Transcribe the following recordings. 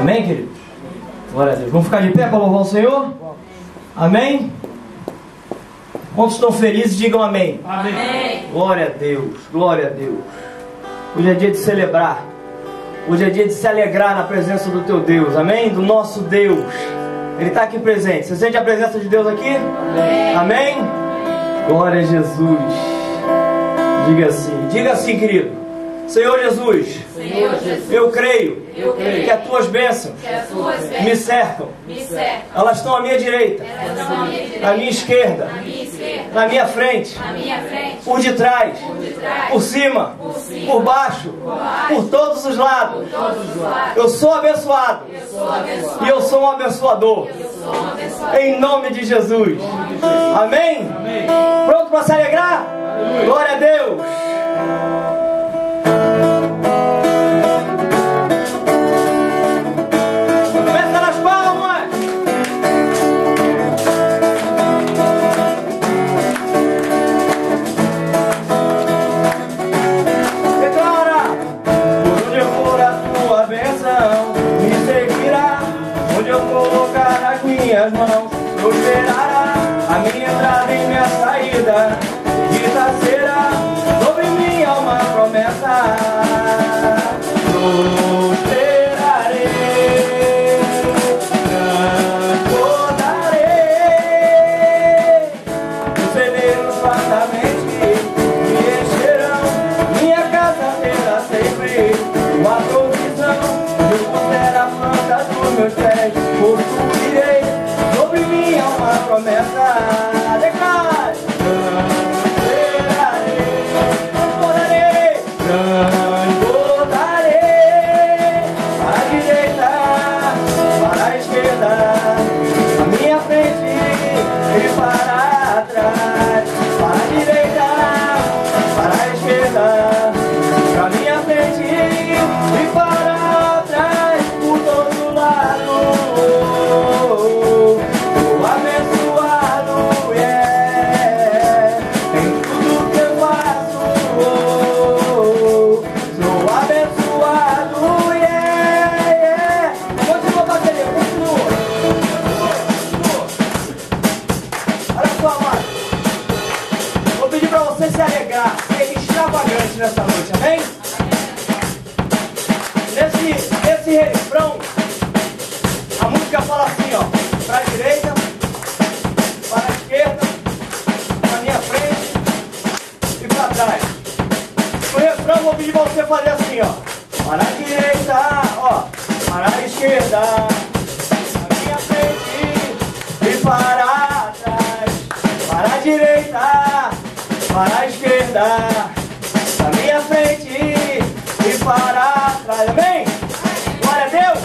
Amém, querido? Glória a Deus. Vamos ficar de pé para louvar o Senhor? Amém? Quantos estão felizes, digam amém. Amém. Glória a Deus, glória a Deus. Hoje é dia de celebrar. Hoje é dia de se alegrar na presença do teu Deus. Amém? Do nosso Deus. Ele está aqui presente. Você sente a presença de Deus aqui? Amém. Amém? Glória a Jesus. Diga assim, querido. Senhor Jesus, eu creio que as tuas bênçãos me cercam. Elas estão à minha direita, à minha esquerda, na minha frente, por detrás, por cima, por baixo, por todos os lados. Eu sou abençoado e eu sou um abençoador. Em nome de Jesus. Amém? Pronto para se alegrar? Glória a Deus. Minhas mãos prosperará a minha entrada e minha saída, dita será sobre mim uma promessa. Prosperarei, transportarei os celeiros fartamente me encherão, minha casa terá sempre uma provisão, eu puser a planta dos meus pés, possuirei sobre mim é uma promessa. Declare, transbordarei, para a direita, para a esquerda, a minha frente e para trás, para a direita, para a esquerda, para a minha frente e para trás, por todo lado. Nessa noite, amém? Nesse refrão, a música fala assim, ó, para a direita, para a esquerda, para a minha frente e para trás. No refrão, vou pedir para você fazer assim, ó, para a direita, ó, para a esquerda, para a minha frente e para trás, para a direita, para a esquerda, na minha frente e para trás, amém? Glória a Deus,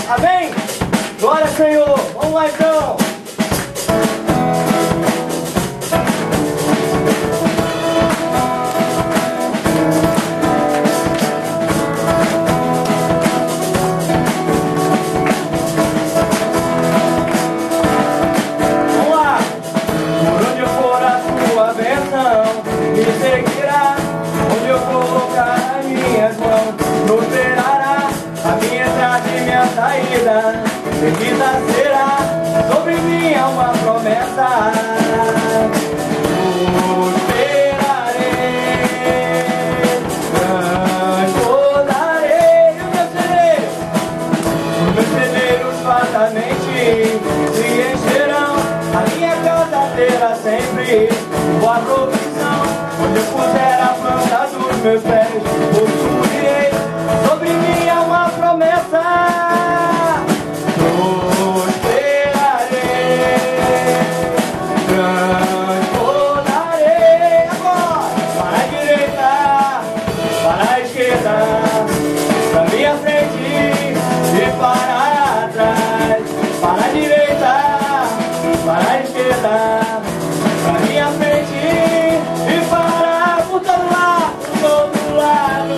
amém? Glória ao Senhor, vamos lá então. Vamos lá. Por onde eu for a tua bênção me seguirá, onde eu colocar as minhas mãos, prosperará a minha entrada e minha saída, bendita será sobre mim é uma promessa. Prosperarei, transbordarei os meus celeiros fartamente se encherão, a minha casa terá sempre boa provisão, onde eu puser a planta dos meus pés, possuirei sobre mim é uma promessa. Prosperarei, transbordarei agora para a direita, para a esquerda, para a minha frente e para trás, para a direita, para a esquerda, para a minha frente e para por todo lado, por todo lado.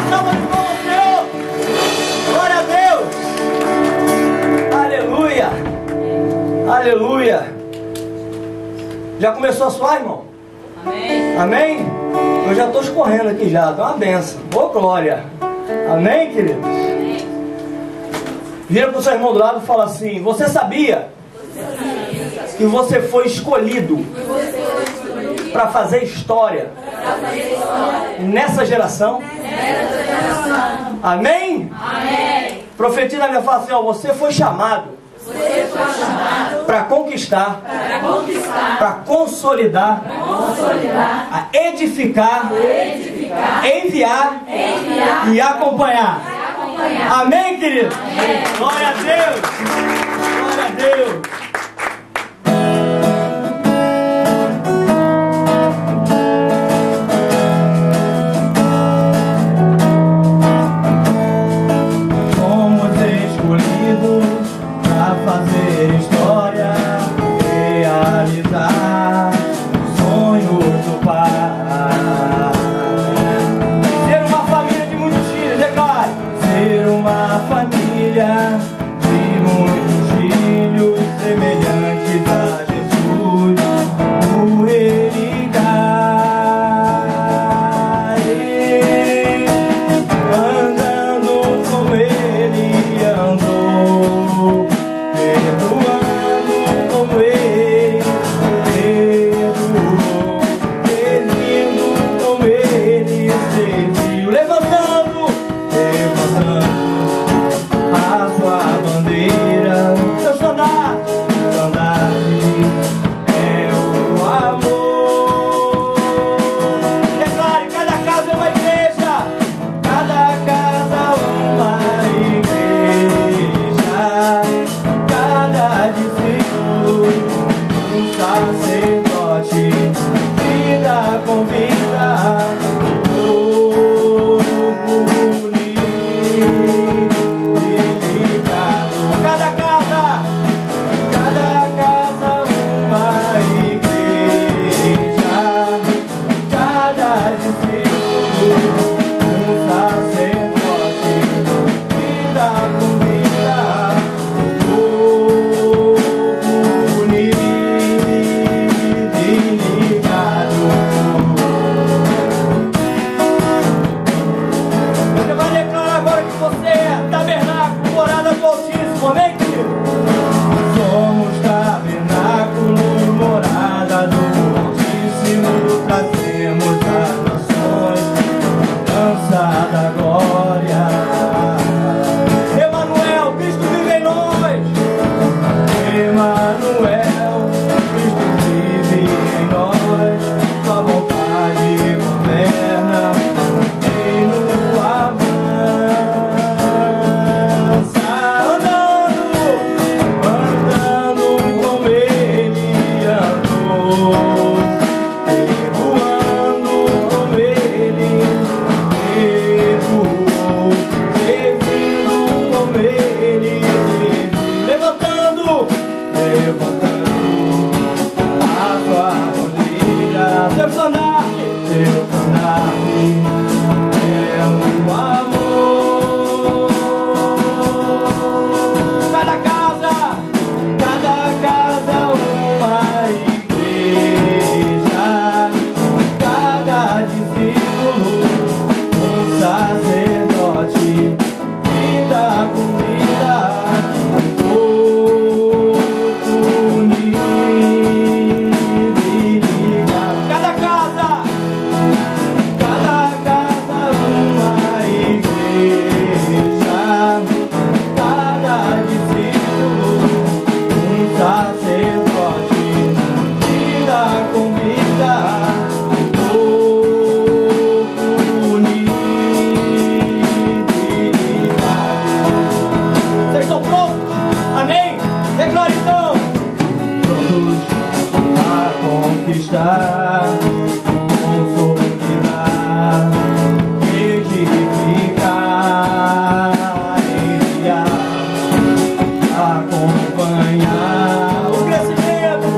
salva de palmas, Senhor. Glória a Deus. Aleluia. Aleluia. Já começou a suar, irmão? Amém. Amém? Eu já estou escorrendo aqui já. Dá uma benção. Boa glória. Amém, queridos? Amém. Vira para o seu irmão do lado e fala assim: você sabia que você foi escolhido para fazer história nessa geração? Amém? Amém. Profetiza na minha fala assim: ó, você foi chamado para conquistar, para consolidar, a edificar, enviar e acompanhar. Amém, querido? Amém. Glória a Deus. Glória a Deus. Fomos escolhidos para fazer história, realizar os sonhos do Pai. Ser uma família de muitos filhos, declare. Ser uma família de muitos filhos, semelhantes a Jesus, o religar. Andando com Ele andou, perdoando com Ele perdoou, servindo com Ele serviu, levantando a sua bandeira. Seu estandarte é o amor. Declare: cada casa é uma igreja, cada casa uma igreja, cada discípulo um sacerdote, vida com vida, corpo ligado. Cada casa uma igreja, cada discípulo um sacerdote, vida com vida, corpo ligado. Você vai declarar agora que você é tabernáculo, morada do Altíssimo. Amém, querido? Somos tabernáculo, morada do Altíssimo. Trazemos as nações, dança da glória. Emanuel, Cristo vive em nós. Emanuel, Cristo vive em nós. Sua vontade governa, reino avança. Andando com Ele andou, perdoando com Ele perdoou, servindo com Ele serviu, levantando a sua bandeira. Seu estandarte é o amor. Cada casa uma igreja, cada discípulo um sacerdote, vida com vida, corpo unido e ligado. Cada casa uma igreja, cada discípulo um sacerdote, vida com vida, corpo unido e ligado. Vocês estão prontos? Amém? Declare então. Prontos a conquistar, consolidar, edificar, enviar, acompanhar o crescimento,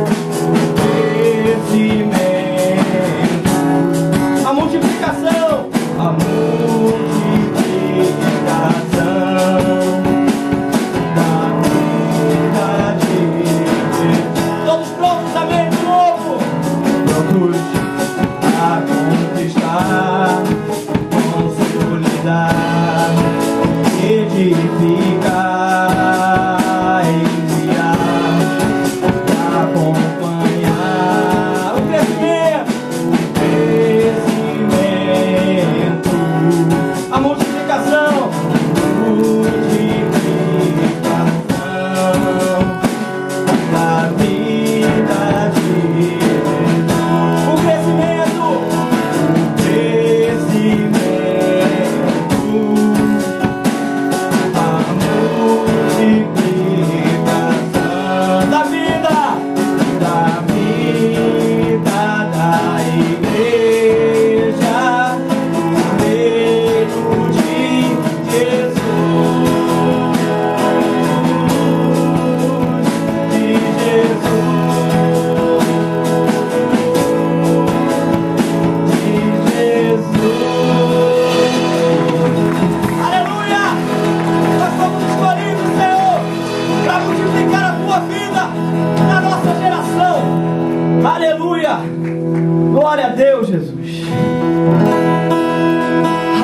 a multiplicação, a multiplicação.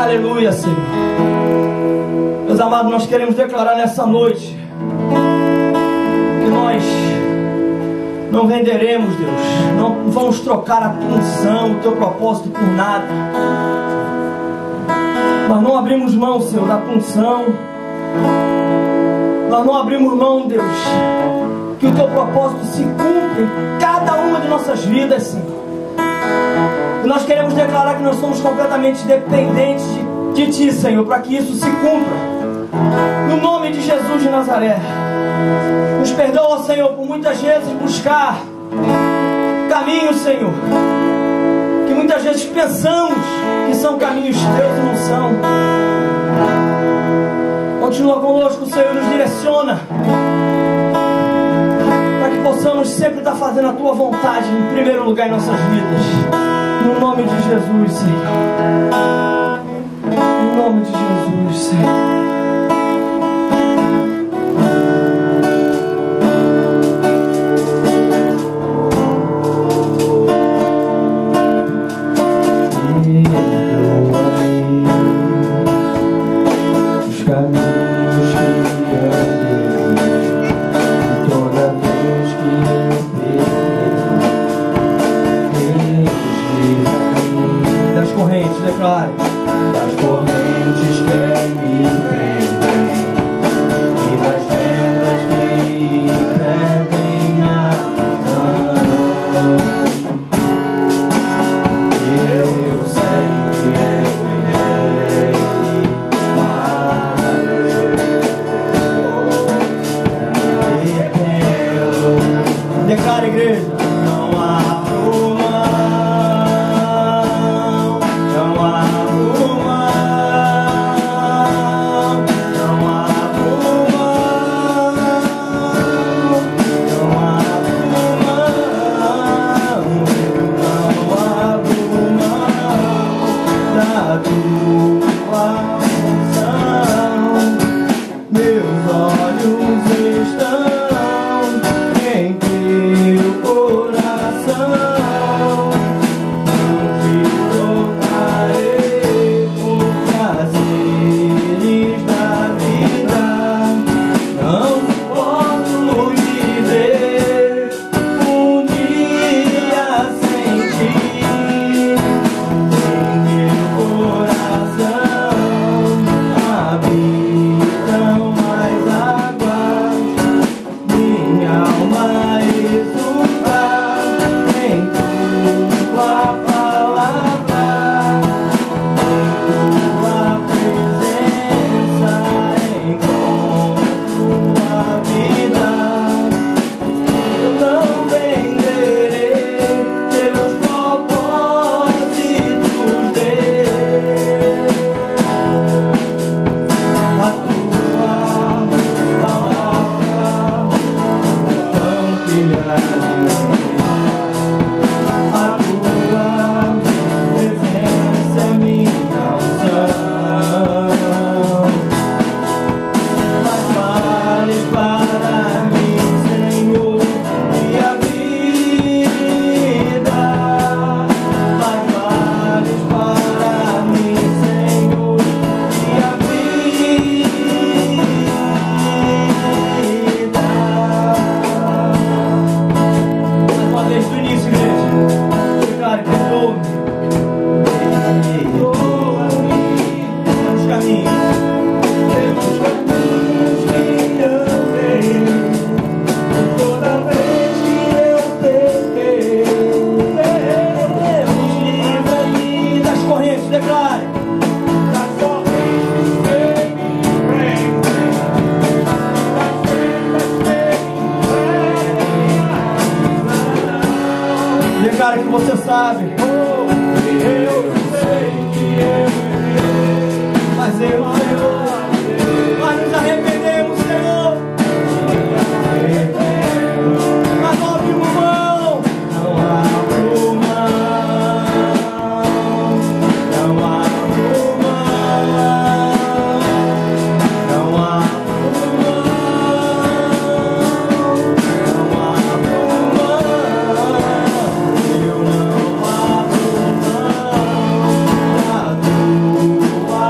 Aleluia, Senhor. Meus amados, nós queremos declarar nessa noite que nós não venderemos, Deus, não vamos trocar a tua unção, o teu propósito por nada. Nós não abrimos mão, Senhor, da tua unção. Nós não abrimos mão, Deus, que o teu propósito se cumpra em cada uma de nossas vidas, Senhor. E nós queremos declarar que nós somos completamente dependentes de Ti, Senhor, para que isso se cumpra. No nome de Jesus de Nazaré. Nos perdoa, Senhor, por muitas vezes buscar caminhos, Senhor, que muitas vezes pensamos que são caminhos Teus e não são. Continua conosco, Senhor, nos direciona, para que possamos sempre estar fazendo a Tua vontade em primeiro lugar em nossas vidas. No nome de Jesus, Senhor. No nome de Jesus, Senhor. Declare. Das correntes que me prendem e das tendas que prendem a mão, eu sei que eu declare, igreja. Não abro declara que você sabe. Eu sei que eu errei, mas eu Senhor, nós nos arrependemos, Senhor. Mas não abrimos mão, não abro mão, não abro mão, não abro mão, não abro mão, eu não abro mão da tua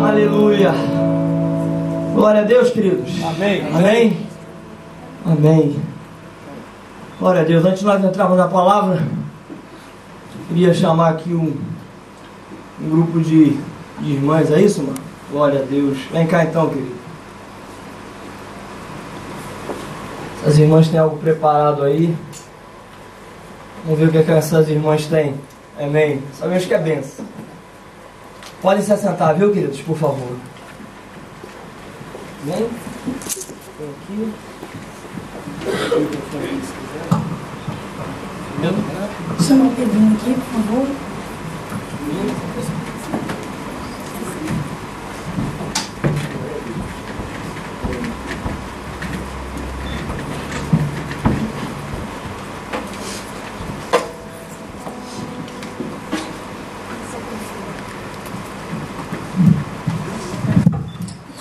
Aleluia. Glória a Deus, queridos. Amém. Amém. Amém. Glória a Deus. Antes de nós entrarmos na palavra, queria chamar aqui um grupo de irmãs. É isso, mano? Glória a Deus. Vem cá então, querido. Essas irmãs têm algo preparado aí. Vamos ver o que essas irmãs têm. Amém. Sabemos que é bênção. Podem se assentar, viu, queridos? Por favor. Vem. Vem aqui. Chama o Pedrinho aqui, por favor.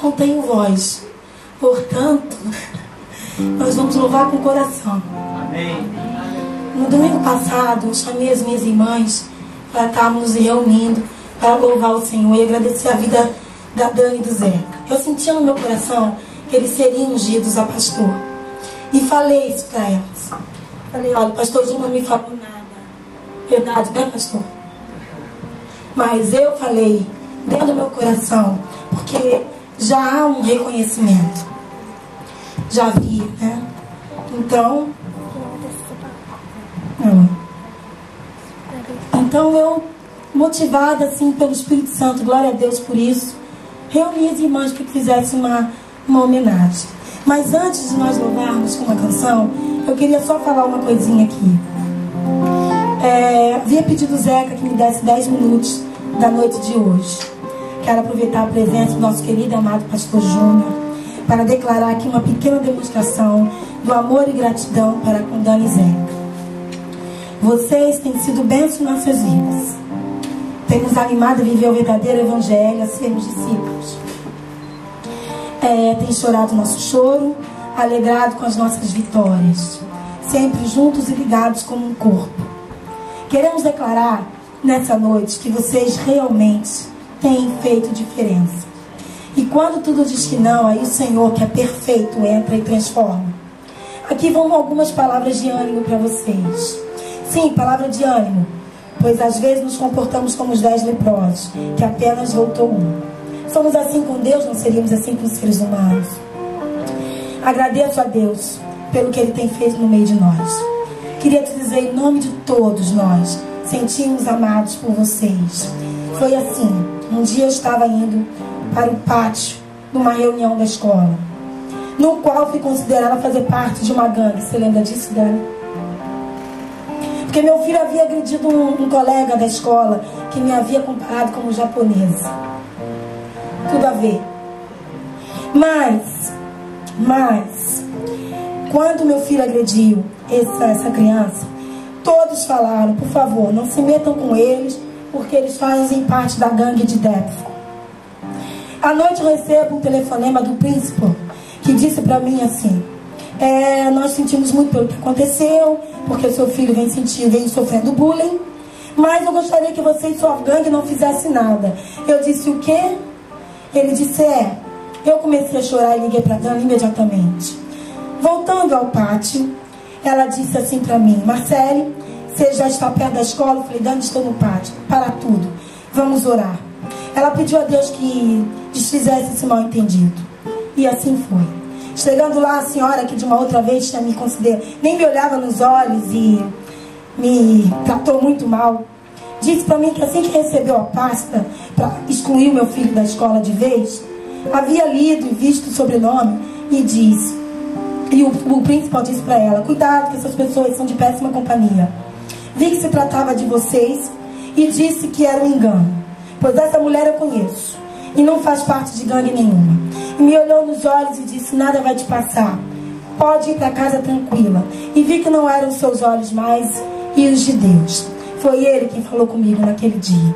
Não tenho voz, portanto, nós vamos louvar com o coração. Amém. No domingo passado, eu chamei as minhas irmãs para estarmos nos reunindo para louvar o Senhor e agradecer a vida da Dani e do Zeca. Eu sentia no meu coração que eles seriam ungidos a pastor. E falei isso para elas. Falei, olha, o pastor Júnior não me falou nada. Verdade, né, pastor? Mas eu falei dentro do meu coração, porque já há um reconhecimento. Já vi, né? Então eu, motivada assim pelo Espírito Santo, glória a Deus por isso, reuni as irmãs para que fizessem uma homenagem. Mas antes de nós louvarmos com uma canção, eu queria só falar uma coisinha aqui. Havia pedido o Zeca que me desse 10 minutos da noite de hoje. Quero aproveitar a presença do nosso querido e amado pastor Júnior para declarar aqui uma pequena demonstração do amor e gratidão para com Dani e Zeca. Vocês têm sido bênção em nossas vidas. Tem nos animado a viver o verdadeiro evangelho, a sermos discípulos. Tem chorado o nosso choro, alegrado com as nossas vitórias. Sempre juntos e ligados como um corpo. Queremos declarar nessa noite que vocês realmente têm feito diferença. E quando tudo diz que não, aí o Senhor, que é perfeito, entra e transforma. Aqui vão algumas palavras de ânimo para vocês. Sim, palavra de ânimo, pois às vezes nos comportamos como os 10 leprosos, que apenas voltou um. Somos assim com Deus, não seríamos assim com os seres humanos. Agradeço a Deus pelo que Ele tem feito no meio de nós. Queria te dizer, em nome de todos nós, sentimos amados por vocês. Foi assim, um dia eu estava indo para o pátio numa reunião da escola, no qual fui considerada fazer parte de uma gangue. Você lembra disso, Dani? Porque meu filho havia agredido um colega da escola que me havia comparado como japonesa. Tudo a ver. Mas quando meu filho agrediu essa criança, todos falaram, por favor, não se metam com eles, porque eles fazem parte da gangue de Deptford. À noite eu recebo um telefonema do príncipe, que disse para mim assim: nós sentimos muito pelo que aconteceu, porque seu filho vem sofrendo bullying, mas eu gostaria que você e sua gangue não fizesse nada. Eu disse, o quê? Ele disse, eu comecei a chorar e liguei para a Dani imediatamente. Voltando ao pátio, ela disse assim para mim: Marcele, você já está perto da escola? Eu falei, Dani, estou no pátio. Para tudo, vamos orar. Ela pediu a Deus que desfizesse esse mal entendido. E assim foi. Chegando lá, a senhora que de uma outra vez tinha me considerado, nem me olhava nos olhos e me tratou muito mal, disse para mim que assim que recebeu a pasta para excluir o meu filho da escola de vez, havia lido e visto o sobrenome e disse, e o principal disse para ela: cuidado, que essas pessoas são de péssima companhia. Vi que se tratava de vocês e disse que era um engano, pois essa mulher eu conheço e não faz parte de gangue nenhuma. E me olhou nos olhos e disse: nada vai te passar, pode ir para casa tranquila. E vi que não eram os seus olhos mais e os de Deus. Foi Ele quem falou comigo naquele dia.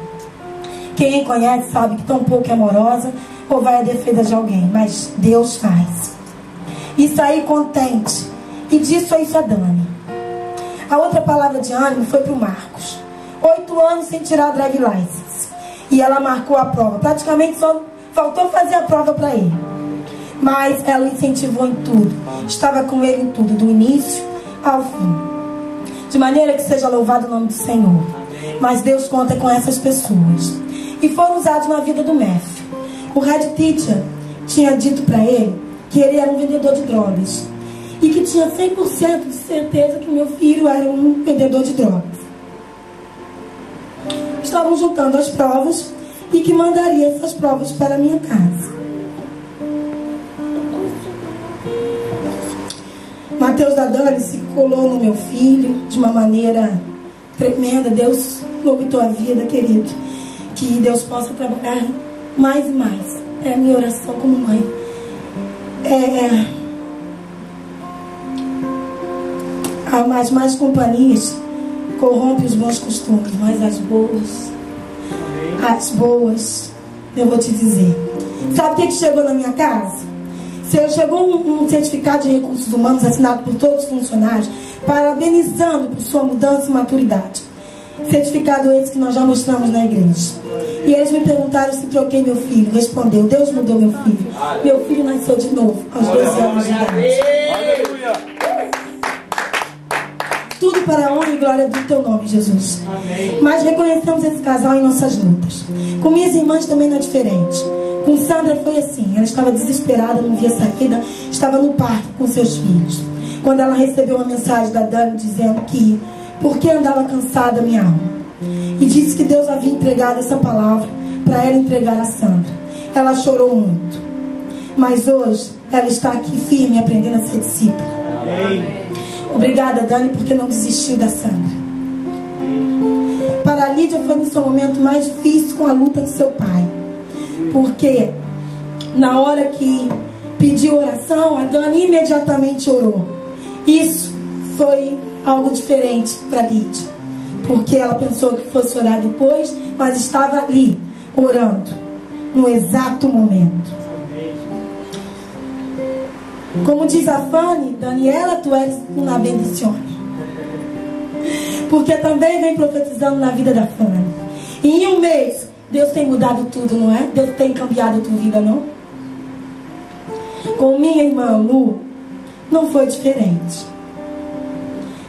Quem conhece sabe que tão pouco é amorosa ou vai à defesa de alguém, mas Deus faz. E saí contente, e disse isso a Dani. A outra palavra de ânimo foi para o Marcos. 8 anos sem tirar a drive license, e ela marcou a prova. Praticamente só faltou fazer a prova para ele, mas ela o incentivou em tudo, estava com ele em tudo, do início ao fim. De maneira que seja louvado o nome do Senhor. Mas Deus conta com essas pessoas. E foram usados na vida do Matthew. O head teacher tinha dito para ele que ele era um vendedor de drogas, e que tinha 100% de certeza que meu filho era um vendedor de drogas. Estavam juntando as provas e que mandaria essas provas para a minha casa. Mateus da Dani se colou no meu filho de uma maneira tremenda. Deus limitou a vida, querido. Que Deus possa trabalhar mais e mais. É a minha oração como mãe. As más companhias corrompem os bons costumes, mas as boas, eu vou te dizer. Sabe o que chegou na minha casa? Chegou um certificado de recursos humanos assinado por todos os funcionários, parabenizando por sua mudança e maturidade. Certificado esse que nós já mostramos na igreja. E eles me perguntaram se troquei meu filho. Respondeu: Deus mudou meu filho. Meu filho nasceu de novo aos 12 anos de idade. Tudo para a honra e glória do teu nome, Jesus. Mas reconhecemos esse casal em nossas lutas. Com minhas irmãs também não é diferente. Com Sandra foi assim. Ela estava desesperada, não via saída, estava no parque com seus filhos, quando ela recebeu uma mensagem da Dani dizendo que porque andava cansada minha alma, e disse que Deus havia entregado essa palavra para ela entregar a Sandra. Ela chorou muito, mas hoje ela está aqui firme, aprendendo a ser discípula. Obrigada, Dani, porque não desistiu da Sandra. Para a Lídia foi no seu momento mais difícil, com a luta do seu pai, porque na hora que pediu oração, a Dani imediatamente orou. Isso foi algo diferente para Lídia, porque ela pensou que fosse orar depois, mas estava ali orando no exato momento. Como diz a Fanny: Daniela, tu és uma bendição, porque também vem profetizando na vida da Fanny. E em um mês, Deus tem mudado tudo, não é? Deus tem cambiado a tua vida, não? Com minha irmã Lu, não foi diferente.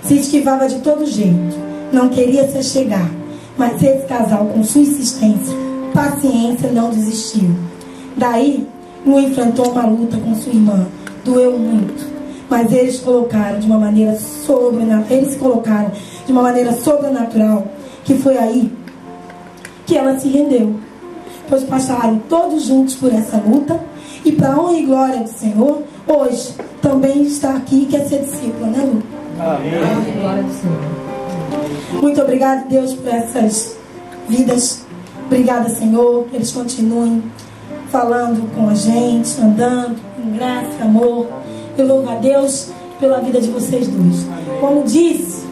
Se esquivava de todo jeito, não queria se chegar, mas esse casal, com sua insistência, paciência, não desistiu. Daí, Lu enfrentou uma luta com sua irmã, doeu muito, mas eles se colocaram de uma maneira sobrenatural, que foi aí que ela se rendeu, pois passaram todos juntos por essa luta, e para a honra e glória do Senhor, hoje também está aqui, quer ser discípula, né, Lu? Amém. Glória do Senhor. Muito obrigada, Deus, por essas vidas. Obrigada, Senhor, que eles continuem falando com a gente, andando em graça e amor. Eu louvo a Deus pela vida de vocês dois. Como disse,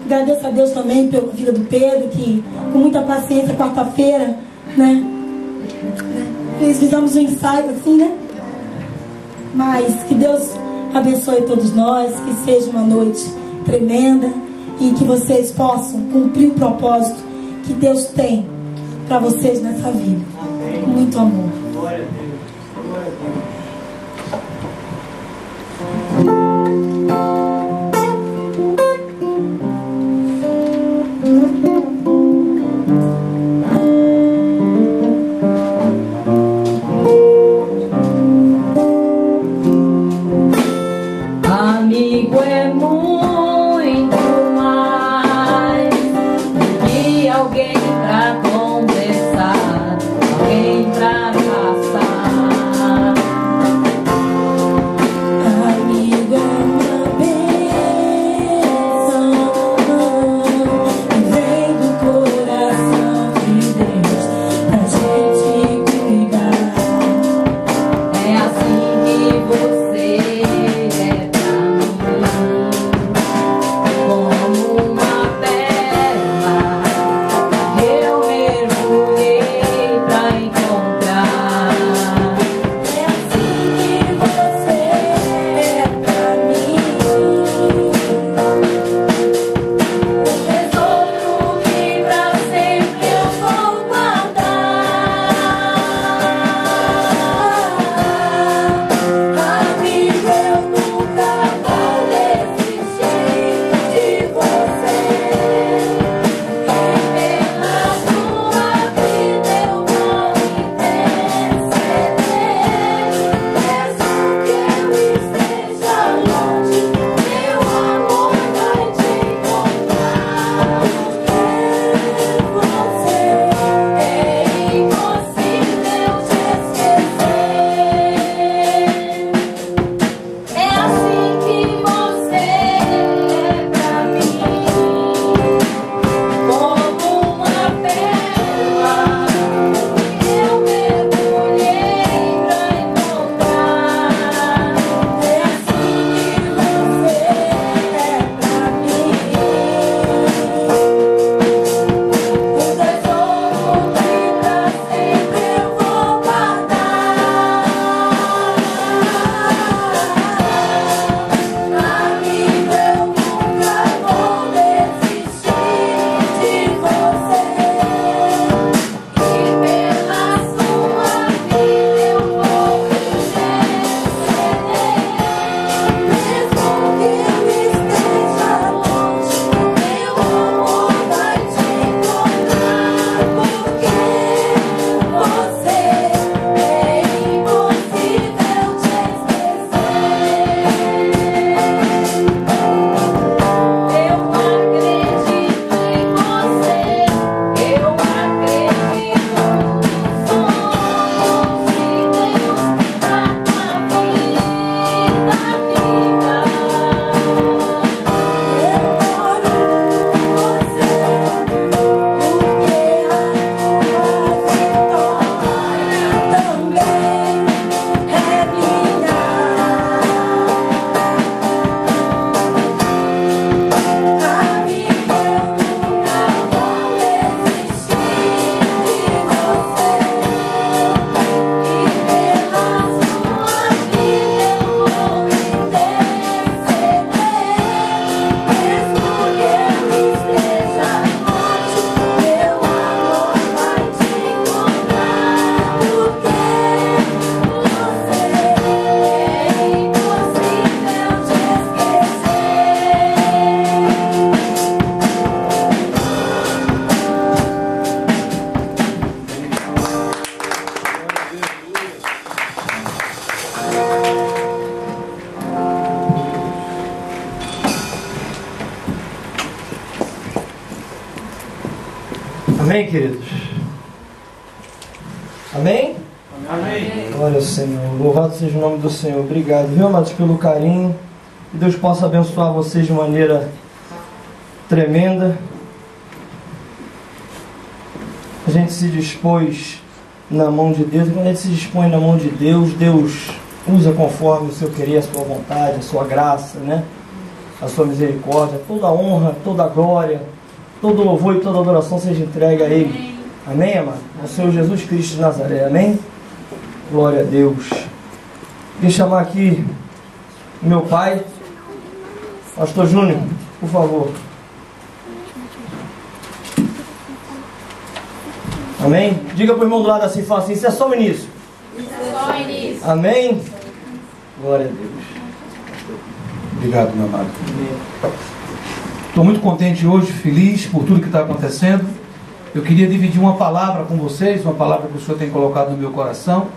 agradeço a Deus também pela vida do Pedro, que com muita paciência, quarta-feira, né? Nós fizemos um ensaio assim, né? Mas que Deus abençoe todos nós, que seja uma noite tremenda e que vocês possam cumprir o propósito que Deus tem para vocês nessa vida. Com muito amor. Glória a Deus. Glória a Deus. Amigo é muito mais que alguém pra conversar, alguém pra abraçar. Amigo é uma bênção, vem do coração de Deus pra gente cuidar. É assim que você é pra mim, como uma pérola. Eu Amém, queridos? Amém? Amém. Glória ao Senhor. Louvado seja o nome do Senhor. Obrigado, viu, amados, pelo carinho. Que Deus possa abençoar vocês de maneira tremenda. A gente se dispôs na mão de Deus. Quando a gente se dispõe na mão de Deus, Deus usa conforme o seu querer, a sua vontade, a sua graça, né? A sua misericórdia. Toda honra, toda glória, todo louvor e toda adoração seja entregue a Ele. Amém, amado? Ao Senhor Jesus Cristo de Nazaré. Amém? Glória a Deus. Vou chamar aqui o meu pai, Pastor Júnior, por favor. Amém? Diga para o irmão do lado assim, fala assim, isso é só o início. Isso é só o início. Amém? Glória a Deus. Obrigado, meu amado. Estou muito contente hoje, feliz por tudo que está acontecendo. Eu queria dividir uma palavra com vocês, uma palavra que o Senhor tem colocado no meu coração.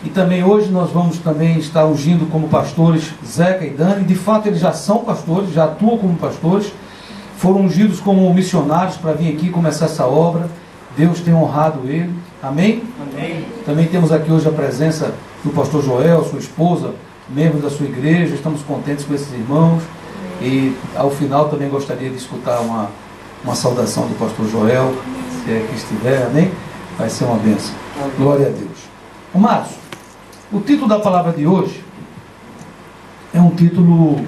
E também hoje nós vamos também estar ungindo como pastores Zeca e Dani. De fato eles já são pastores, já atuam como pastores. Foram ungidos como missionários para vir aqui começar essa obra. Deus tem honrado ele. Amém? Amém. Também temos aqui hoje a presença do pastor Joel, sua esposa, membros da sua igreja. Estamos contentes com esses irmãos. E ao final também gostaria de escutar uma saudação do pastor Joel, se é que estiver. Amém? Vai ser uma bênção. Glória a Deus. Amados, o título da palavra de hoje é um título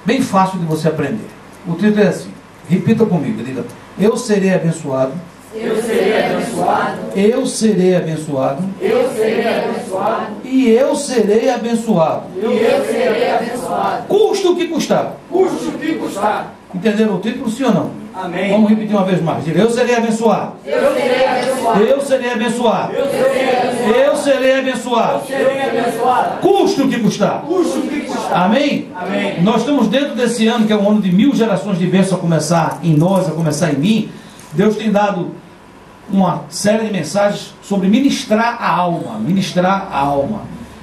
bem fácil de você aprender. O título é assim, repita comigo, diga: eu serei abençoado. Eu serei abençoado. Eu serei abençoado. Eu serei abençoado. E eu serei abençoado. E eu serei abençoado. Custe o que custar. Custe o que custar. Entenderam o título, sim ou não? Amém. Vamos repetir uma vez mais. Diga: eu serei abençoado. Eu serei abençoado. Eu serei abençoado. Eu serei abençoado. Eu serei abençoado. Serei abençoado. Custe o que custar. Custe o que custar. Amém? Amém. Nós estamos dentro desse ano, que é um ano de 1000 gerações de bênção a começar em nós, a começar em mim. Deus tem dado uma série de mensagens sobre ministrar a alma. Ministrar a alma.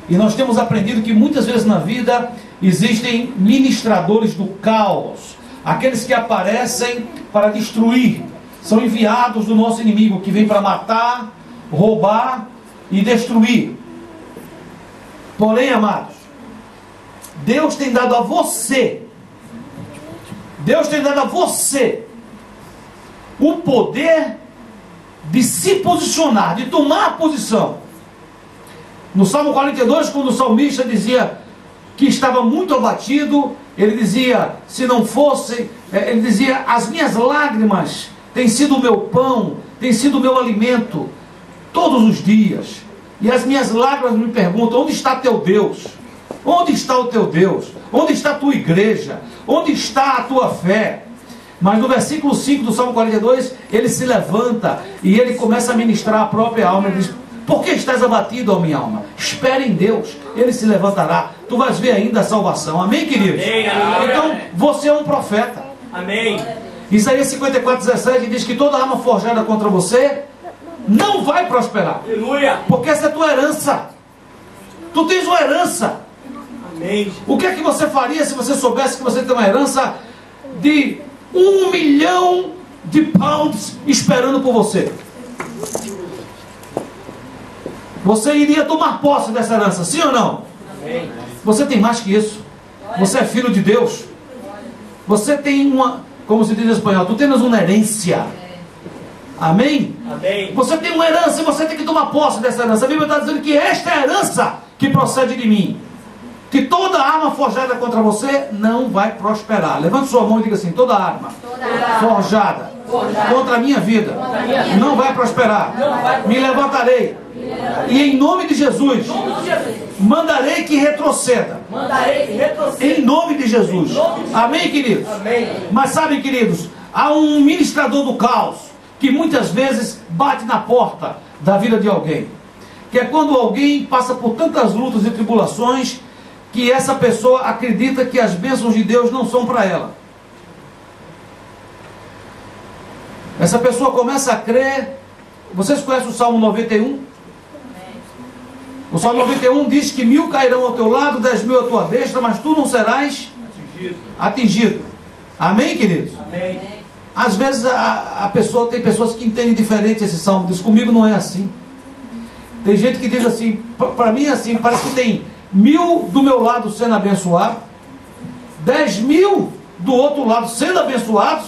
E nós temos aprendido que muitas vezes na vida existem ministradores do caos. Aqueles que aparecem para destruir. São enviados do nosso inimigo, que vem para matar, roubar e destruir. Porém, amados, Deus tem dado a você, Deus tem dado a você o poder de se posicionar, de tomar a posição. No Salmo 42, quando o salmista dizia que estava muito abatido, ele dizia, se não fosse, ele dizia, as minhas lágrimas têm sido o meu pão, têm sido o meu alimento, todos os dias. E as minhas lágrimas me perguntam, onde está teu Deus? Onde está o teu Deus? Onde está a tua igreja? Onde está a tua fé? Mas no versículo 5 do Salmo 42, ele se levanta e ele começa a ministrar a própria alma. Ele diz, por que estás abatido, ó minha alma? Espere em Deus, Ele se levantará. Tu vais ver ainda a salvação. Amém, queridos? Amém. Então, você é um profeta. Amém. Isaías 54:17 diz que toda arma forjada contra você não vai prosperar. Aleluia. Porque essa é a tua herança. Tu tens uma herança. Amém. O que é que você faria se você soubesse que você tem uma herança de 1 milhão de pounds esperando por você? Você iria tomar posse dessa herança, sim ou não? Amém. Você tem mais que isso. Você é filho de Deus. Você tem uma, como se diz em espanhol, tu tens uma herência. Amém? Amém. Você tem uma herança e você tem que tomar posse dessa herança. A Bíblia está dizendo que esta é a herança que procede de mim. Que toda arma forjada contra você não vai prosperar. Levante sua mão e diga assim, toda arma forjada contra a minha vida não vai prosperar. Me levantarei. E em nome de Jesus, mandarei que retroceda. Mandarei que retroceda. Em nome de Jesus. Amém, queridos? Amém. Mas sabem, queridos, há um ministrador do caos que muitas vezes bate na porta da vida de alguém. Que é quando alguém passa por tantas lutas e tribulações que essa pessoa acredita que as bênçãos de Deus não são para ela. Essa pessoa começa a crer. Vocês conhecem o Salmo 91? O Salmo 91 diz que 1000 cairão ao teu lado, 10.000 à tua destra, mas tu não serás atingido. Amém, queridos? Amém. Às vezes a pessoa, tem pessoas que entendem diferente esse salmo. Diz, comigo não é assim. Tem gente que diz assim, para mim é assim, parece que tem 1000 do meu lado sendo abençoado, 10.000 do outro lado sendo abençoados,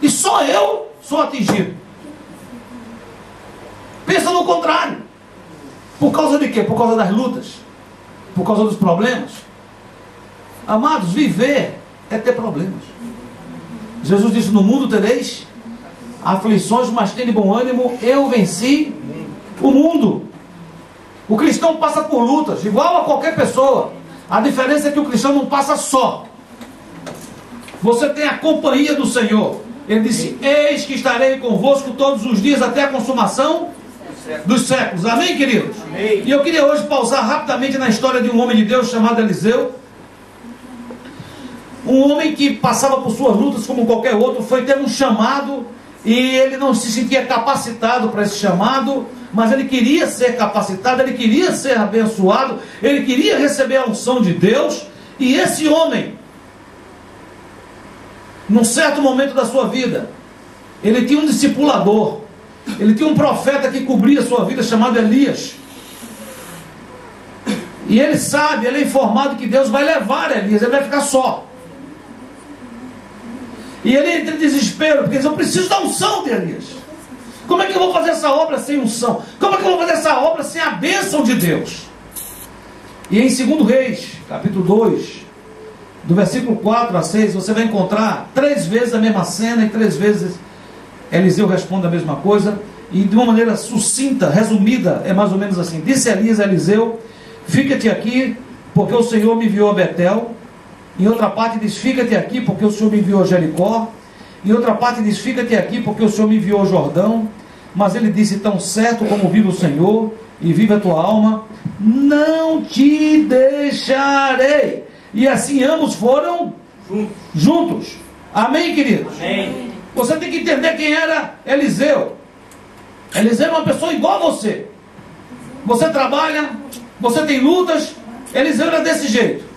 e só eu sou atingido. Pensa no contrário. Por causa de quê? Por causa das lutas, por causa dos problemas. Amados, viver é ter problemas. Jesus disse, no mundo tereis aflições, mas tem de bom ânimo, eu venci o mundo. O cristão passa por lutas, igual a qualquer pessoa. A diferença é que o cristão não passa só. Você tem a companhia do Senhor. Ele disse, eis que estarei convosco todos os dias até a consumação dos séculos. Amém, queridos? Amém. E eu queria hoje pausar rapidamente na história de um homem de Deus chamado Eliseu. Um homem que passava por suas lutas como qualquer outro, foi ter um chamado e ele não se sentia capacitado para esse chamado, mas ele queria ser capacitado, ele queria ser abençoado, ele queria receber a unção de Deus. E esse homem, num certo momento da sua vida, ele tinha um discipulador, ele tinha um profeta que cobria a sua vida chamado Elias. E ele sabe, ele é informado que Deus vai levar Elias, ele vai ficar só. E ele entra em desespero, porque ele diz, eu preciso da unção de Elias. Como é que eu vou fazer essa obra sem unção? Como é que eu vou fazer essa obra sem a bênção de Deus? E em 2 Reis, capítulo 2, do versículo 4 a 6, você vai encontrar 3 vezes a mesma cena, e 3 vezes Eliseu responde a mesma coisa, e de uma maneira sucinta, resumida, é mais ou menos assim. Disse Elias a Eliseu, fica-te aqui, porque o Senhor me enviou a Betel. Em outra parte diz, fica-te aqui, porque o Senhor me enviou a Jericó. Em outra parte diz, fica-te aqui, porque o Senhor me enviou ao Jordão. Mas ele disse, tão certo como vive o Senhor, e vive a tua alma, não te deixarei. E assim ambos foram juntos. Amém, queridos? Amém. Você tem que entender quem era Eliseu. Eliseu é uma pessoa igual a você. Você trabalha, você tem lutas. Eliseu era desse jeito.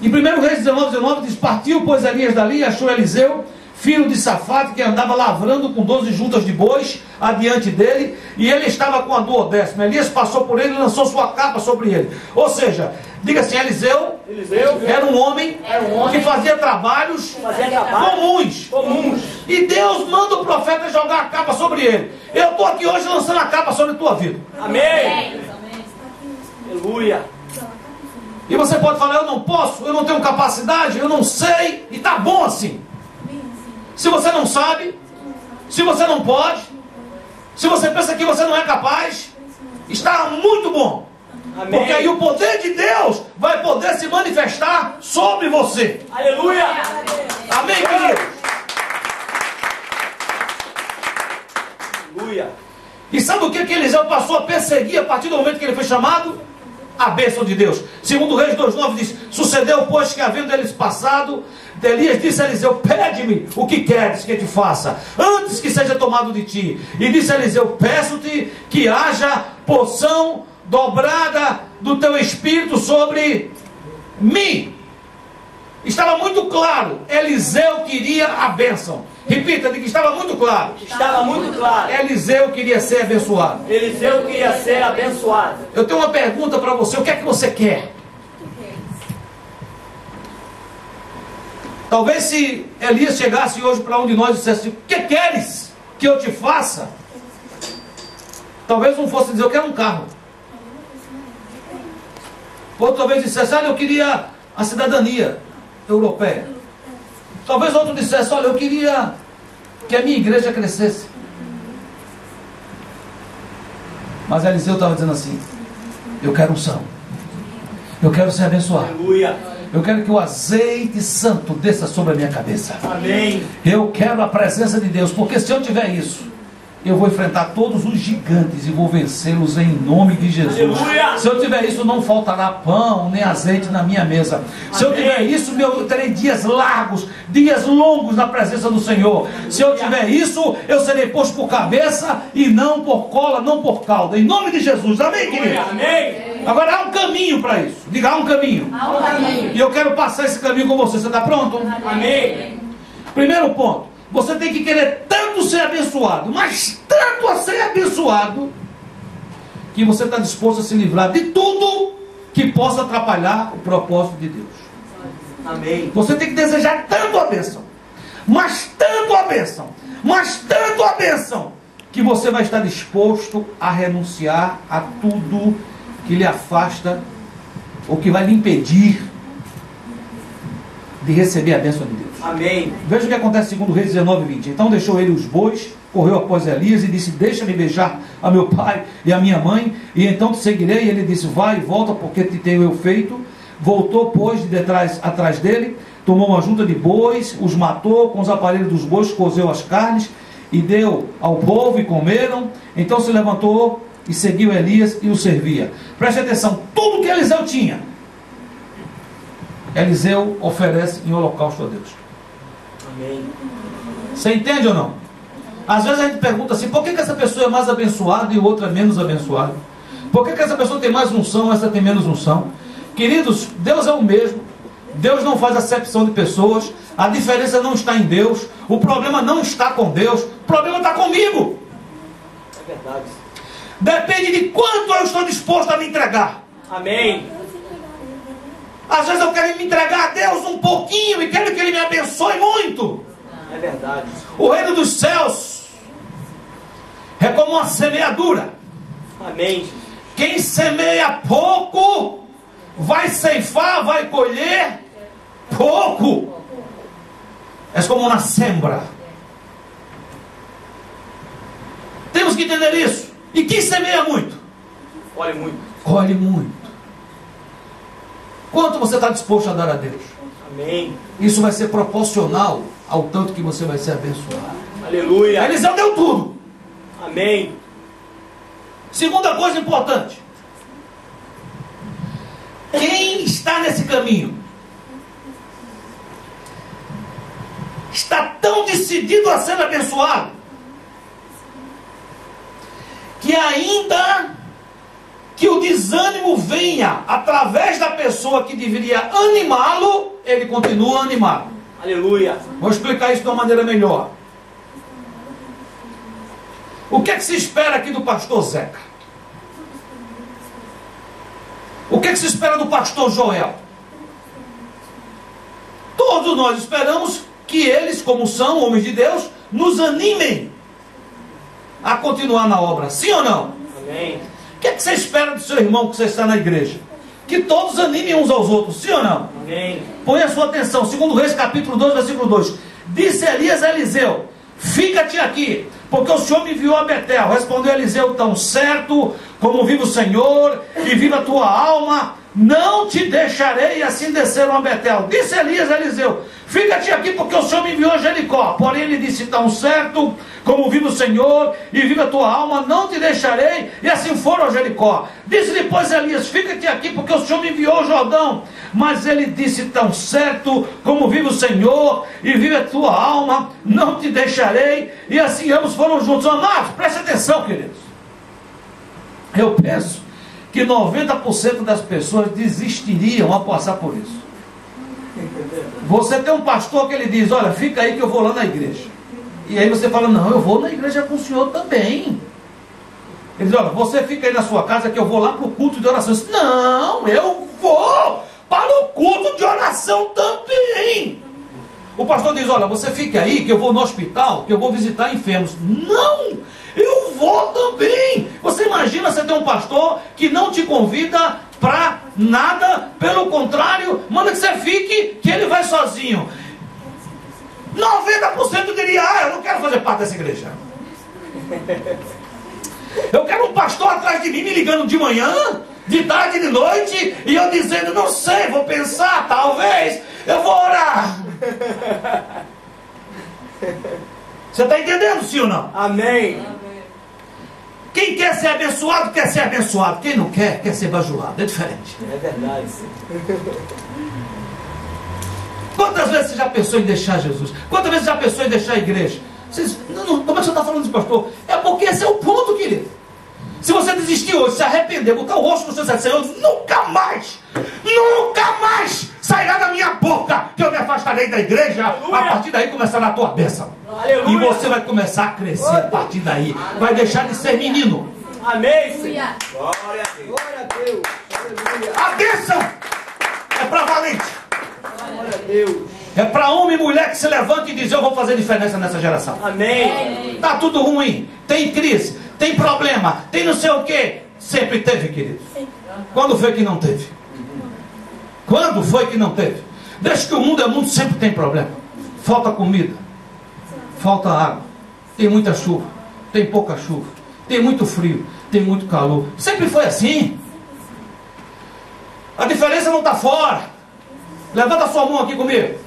Em 1 Reis 19:19 diz, partiu pois Elias dali e achou Eliseu, filho de Safate, que andava lavrando com 12 juntas de bois adiante dele, e ele estava com a 12ª. Elias passou por ele e lançou sua capa sobre ele. Ou seja, diga assim, Eliseu era um homem que fazia trabalhos comuns. E Deus manda o profeta jogar a capa sobre ele. Eu estou aqui hoje lançando a capa sobre a tua vida. Amém. Aleluia. E você pode falar, eu não posso, eu não tenho capacidade, eu não sei, e está bom assim. Se você não sabe, se você não pode, se você pensa que você não é capaz, está muito bom. Amém. Porque aí o poder de Deus vai poder se manifestar sobre você. Aleluia. Amém, querido? Aleluia. E sabe o que Eliseu passou a perseguir a partir do momento que ele foi chamado? A bênção de Deus. 2 Reis 2:9 diz, sucedeu, pois, que havendo eles passado, Elias disse a Eliseu, pede-me o que queres que te faça, antes que seja tomado de ti. E disse a Eliseu, peço-te que haja porção dobrada do teu espírito sobre mim. Estava muito claro, Eliseu queria a bênção. Repita, diga que estava muito claro. Estava muito claro. Eliseu queria ser abençoado. Eliseu queria ser abençoado. Eu tenho uma pergunta para você, o que é que você quer? Talvez se Elias chegasse hoje para um de nós e dissesse, o que queres que eu te faça? Talvez um fosse dizer, eu quero um carro. Outro talvez dissesse, olha, eu queria a cidadania europeia. Talvez outro dissesse, olha, eu queria que a minha igreja crescesse. Mas Eliseu estava dizendo assim, eu quero unção. Eu quero ser abençoado. Aleluia. Eu quero que o azeite santo desça sobre a minha cabeça. Amém. Eu quero a presença de Deus, porque se eu tiver isso, eu vou enfrentar todos os gigantes e vou vencê-los em nome de Jesus. Aleluia. Se eu tiver isso, não faltará pão nem azeite na minha mesa. Se eu tiver isso, eu terei dias largos, dias longos na presença do Senhor. Se eu tiver isso, eu serei posto por cabeça e não por cola, não por cauda. Em nome de Jesus. Amém, querido? Amém. Agora há um caminho para isso. Diga, há um caminho. Há um caminho. E eu quero passar esse caminho com você. Você está pronto? Amém. Primeiro ponto. Você tem que querer tanto ser abençoado, mas tanto a ser abençoado, que você está disposto a se livrar de tudo que possa atrapalhar o propósito de Deus. Amém. Você tem que desejar tanto a bênção, mas tanto a bênção, mas tanto a bênção, que você vai estar disposto a renunciar a tudo que lhe afasta, ou que vai lhe impedir de receber a bênção de Deus. Amém. Veja o que acontece segundo Reis 19:20. Então deixou ele os bois, correu após Elias e disse: deixa-me beijar a meu pai e a minha mãe, e então te seguirei. E ele disse: vai e volta, porque te tenho eu feito. Voltou, pois, atrás dele, tomou uma junta de bois, os matou, com os aparelhos dos bois cozeu as carnes, e deu ao povo, e comeram. Então se levantou e seguiu Elias e o servia. Preste atenção, tudo que Eliseu tinha, Eliseu oferece em holocausto a Deus. Amém. Você entende ou não? Às vezes a gente pergunta assim: por que essa pessoa é mais abençoada e outra menos abençoada? Por que essa pessoa tem mais unção e essa tem menos unção? Queridos, Deus é o mesmo. Deus não faz acepção de pessoas. A diferença não está em Deus. O problema não está com Deus. O problema está comigo. É verdade. Depende de quanto eu estou disposto a me entregar. Amém. Às vezes eu quero me entregar a Deus um pouquinho e quero que Ele me abençoe muito. É verdade. O reino dos céus é como uma semeadura. Amém. Quem semeia pouco vai ceifar, vai colher pouco. É como uma sembra. Temos que entender isso. E quem semeia muito? Olhe muito. Colhe muito. Quanto você está disposto a dar a Deus? Amém. Isso vai ser proporcional ao tanto que você vai ser abençoado. Aleluia. Eliseu deu tudo. Amém. Segunda coisa importante: quem está nesse caminho está tão decidido a ser abençoado que, ainda que o desânimo venha através da pessoa que deveria animá-lo, ele continua animado. Aleluia. Vou explicar isso de uma maneira melhor. O que é que se espera aqui do pastor Zeca? O que é que se espera do pastor Joel? Todos nós esperamos que eles, como são homens de Deus, nos animem a continuar na obra. Sim ou não? Amém. O que é que você espera do seu irmão que você está na igreja? Que todos animem uns aos outros. Sim ou não? Amém. Põe a sua atenção. 2 Reis capítulo 2, versículo 2. Disse Elias a Eliseu: fica-te aqui, porque o Senhor me enviou a Betel. Respondeu Eliseu: tão certo como vive o Senhor e vive a tua alma, não te deixarei. E assim desceram a Betel. Disse Elias a Eliseu: fica-te aqui, porque o Senhor me enviou a Jericó. Porém ele disse: tão certo como vive o Senhor e vive a tua alma, não te deixarei. E assim foram a Jericó. Disse depois Elias: fica-te aqui, porque o Senhor me enviou ao Jordão. Mas ele disse: tão certo como vive o Senhor e vive a tua alma, não te deixarei. E assim ambos foram juntos. Amados, preste atenção, queridos. Eu penso que 90% das pessoas desistiriam a passar por isso. Você tem um pastor que ele diz: olha, fica aí que eu vou lá na igreja. E aí você fala: não, eu vou na igreja com o senhor também. Ele diz: olha, você fica aí na sua casa que eu vou lá para o culto de oração. Diz: não, eu vou para o culto de oração também. O pastor diz: olha, você fica aí que eu vou no hospital, que eu vou visitar enfermos. Não, eu vou também. Você imagina você ter um pastor que não te convida para nada, pelo contrário, manda que você fique, que ele vai sozinho. 90% diria: ah, eu não quero fazer parte dessa igreja. Eu quero um pastor atrás de mim me ligando de manhã, de tarde, de noite, e eu dizendo: não sei, vou pensar, talvez, eu vou orar. Você está entendendo, sim ou não? Amém. Quem quer ser abençoado, quer ser abençoado. Quem não quer, quer ser bajulado. É diferente. É verdade. Quantas vezes você já pensou em deixar Jesus? Quantas vezes você já pensou em deixar a igreja? Vocês, como é que você está falando isso, pastor? É porque esse é o ponto, querido. Se você desistir hoje, se arrepender, botar o rosto no seu Senhor, nunca mais sairá da minha boca boca que eu me afastarei da igreja. A partir daí começará a tua bênção. E você vai começar a crescer a partir daí. Vai deixar de ser menino. Amém, Senhor. Glória a Deus. A bênção é para valente. Glória a Deus. É para homem e mulher que se levanta e diz: eu vou fazer diferença nessa geração. Amém. Tá tudo ruim, tem crise, tem problema, tem não sei o que. Sempre teve, querido. Quando foi que não teve? Quando foi que não teve? Desde que o mundo é mundo, sempre tem problema. Falta comida, falta água, tem muita chuva, tem pouca chuva, tem muito frio, tem muito calor. Sempre foi assim. A diferença não está fora. Levanta a sua mão aqui comigo.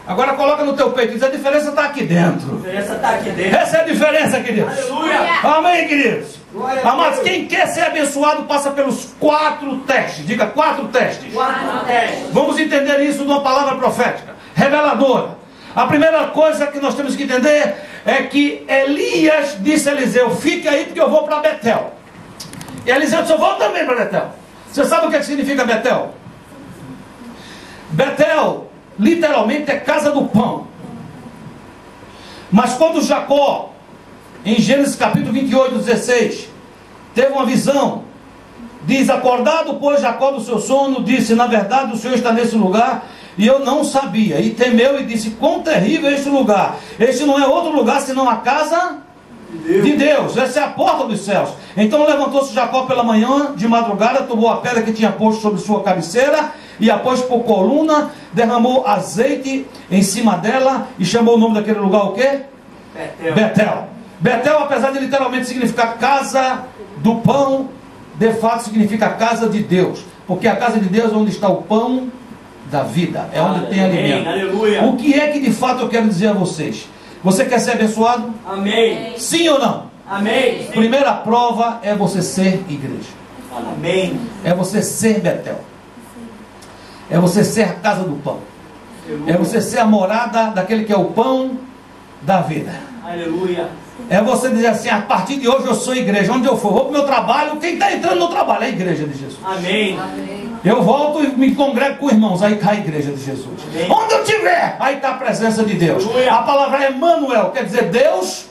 Agora coloca no teu peito e diz: a diferença está aqui dentro. A diferença está aqui dentro. Essa é a diferença, queridos. Aleluia. Amém, queridos. Glória a Amados, Deus. quem quer ser abençoado passa pelos 4 testes. Diga 4 testes. 4 testes. Vamos entender isso de uma palavra profética, reveladora. A primeira coisa que nós temos que entender é que Elias disse a Eliseu: fique aí porque eu vou para Betel. E Eliseu disse: eu vou também para Betel. Você sabe o que significa Betel? Betel literalmente é casa do pão. Mas quando Jacó, em Gênesis capítulo 28, 16, teve uma visão, diz: acordado pois Jacó do seu sono, disse: na verdade o Senhor está nesse lugar e eu não sabia. E temeu e disse: quão terrível é este lugar. Este não é outro lugar senão a casa de Deus. Essa é a porta dos céus. Então levantou-se Jacó pela manhã, de madrugada, tomou a pedra que tinha posto sobre sua cabeceira e a pôs por coluna, derramou azeite em cima dela e chamou o nome daquele lugar o quê? Betel. Betel. Betel, apesar de literalmente significar casa do pão, de fato significa casa de Deus, porque a casa de Deus é onde está o pão da vida, é onde tem alimento. Aleluia. O que é que de fato eu quero dizer a vocês? Você quer ser abençoado? Amém. Sim ou não? Amém. Primeira prova é você ser igreja. Amém. É você ser Betel. É você ser a casa do pão. É você ser a morada daquele que é o pão da vida. Aleluia. É você dizer assim: a partir de hoje eu sou igreja. Onde eu for, vou para o meu trabalho. Quem está entrando no trabalho é a igreja de Jesus. Amém. Eu volto e me congrego com irmãos. Aí está a igreja de Jesus. Amém. Onde eu estiver, aí está a presença de Deus. Aleluia. A palavra é Emmanuel, quer dizer Deus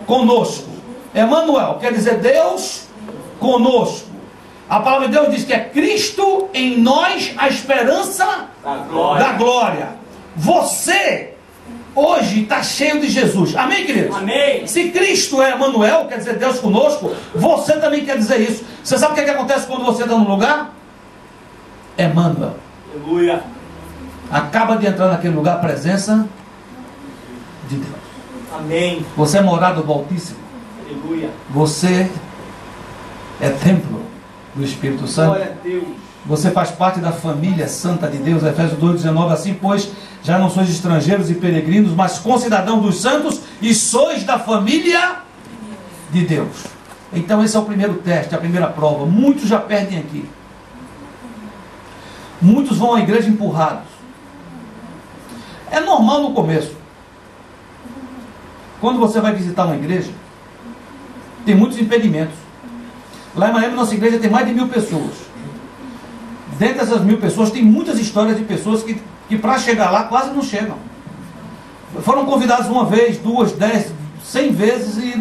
conosco. Emmanuel quer dizer Deus conosco. A palavra de Deus diz que é Cristo em nós, a esperança da glória. Você hoje está cheio de Jesus. Amém, queridos? Amém. Se Cristo é Emmanuel, quer dizer Deus conosco, você também quer dizer isso. Você sabe o que acontece quando você está no lugar? Emmanuel. Aleluia. Acaba de entrar naquele lugar a presença de Deus. Amém. Você é morada do Altíssimo. Aleluia. Você é templo do Espírito Santo. Glória a Deus. Você faz parte da família santa de Deus. Efésios 2,19. Assim, pois, já não sois estrangeiros e peregrinos, mas concidadãos dos santos, e sois da família de Deus. Então esse é o primeiro teste, a primeira prova. Muitos já perdem aqui. Muitos vão à igreja empurrados. É normal no começo. Quando você vai visitar uma igreja, tem muitos impedimentos. Lá em Miami, nossa igreja tem mais de 1000 pessoas. Dentre essas 1000 pessoas, tem muitas histórias de pessoas que para chegar lá quase não chegam. Foram convidados uma vez, 2, 10, 100 vezes e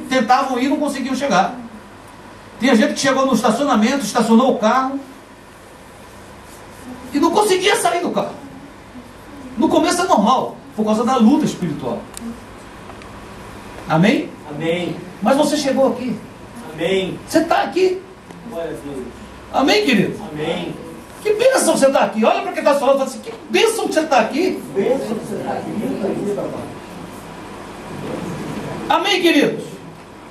tentavam ir e não conseguiam chegar. Tinha gente que chegou no estacionamento, estacionou o carro e não conseguia sair do carro. No começo é normal, por causa da luta espiritual. Amém? Amém. Mas você chegou aqui. Amém. Você está aqui. Glória a Deus. Amém, querido? Amém. Que bênção você está aqui. Olha para quem está falando e fala assim: que bênção que você está aqui. Bênção que você está aqui. Amém, queridos?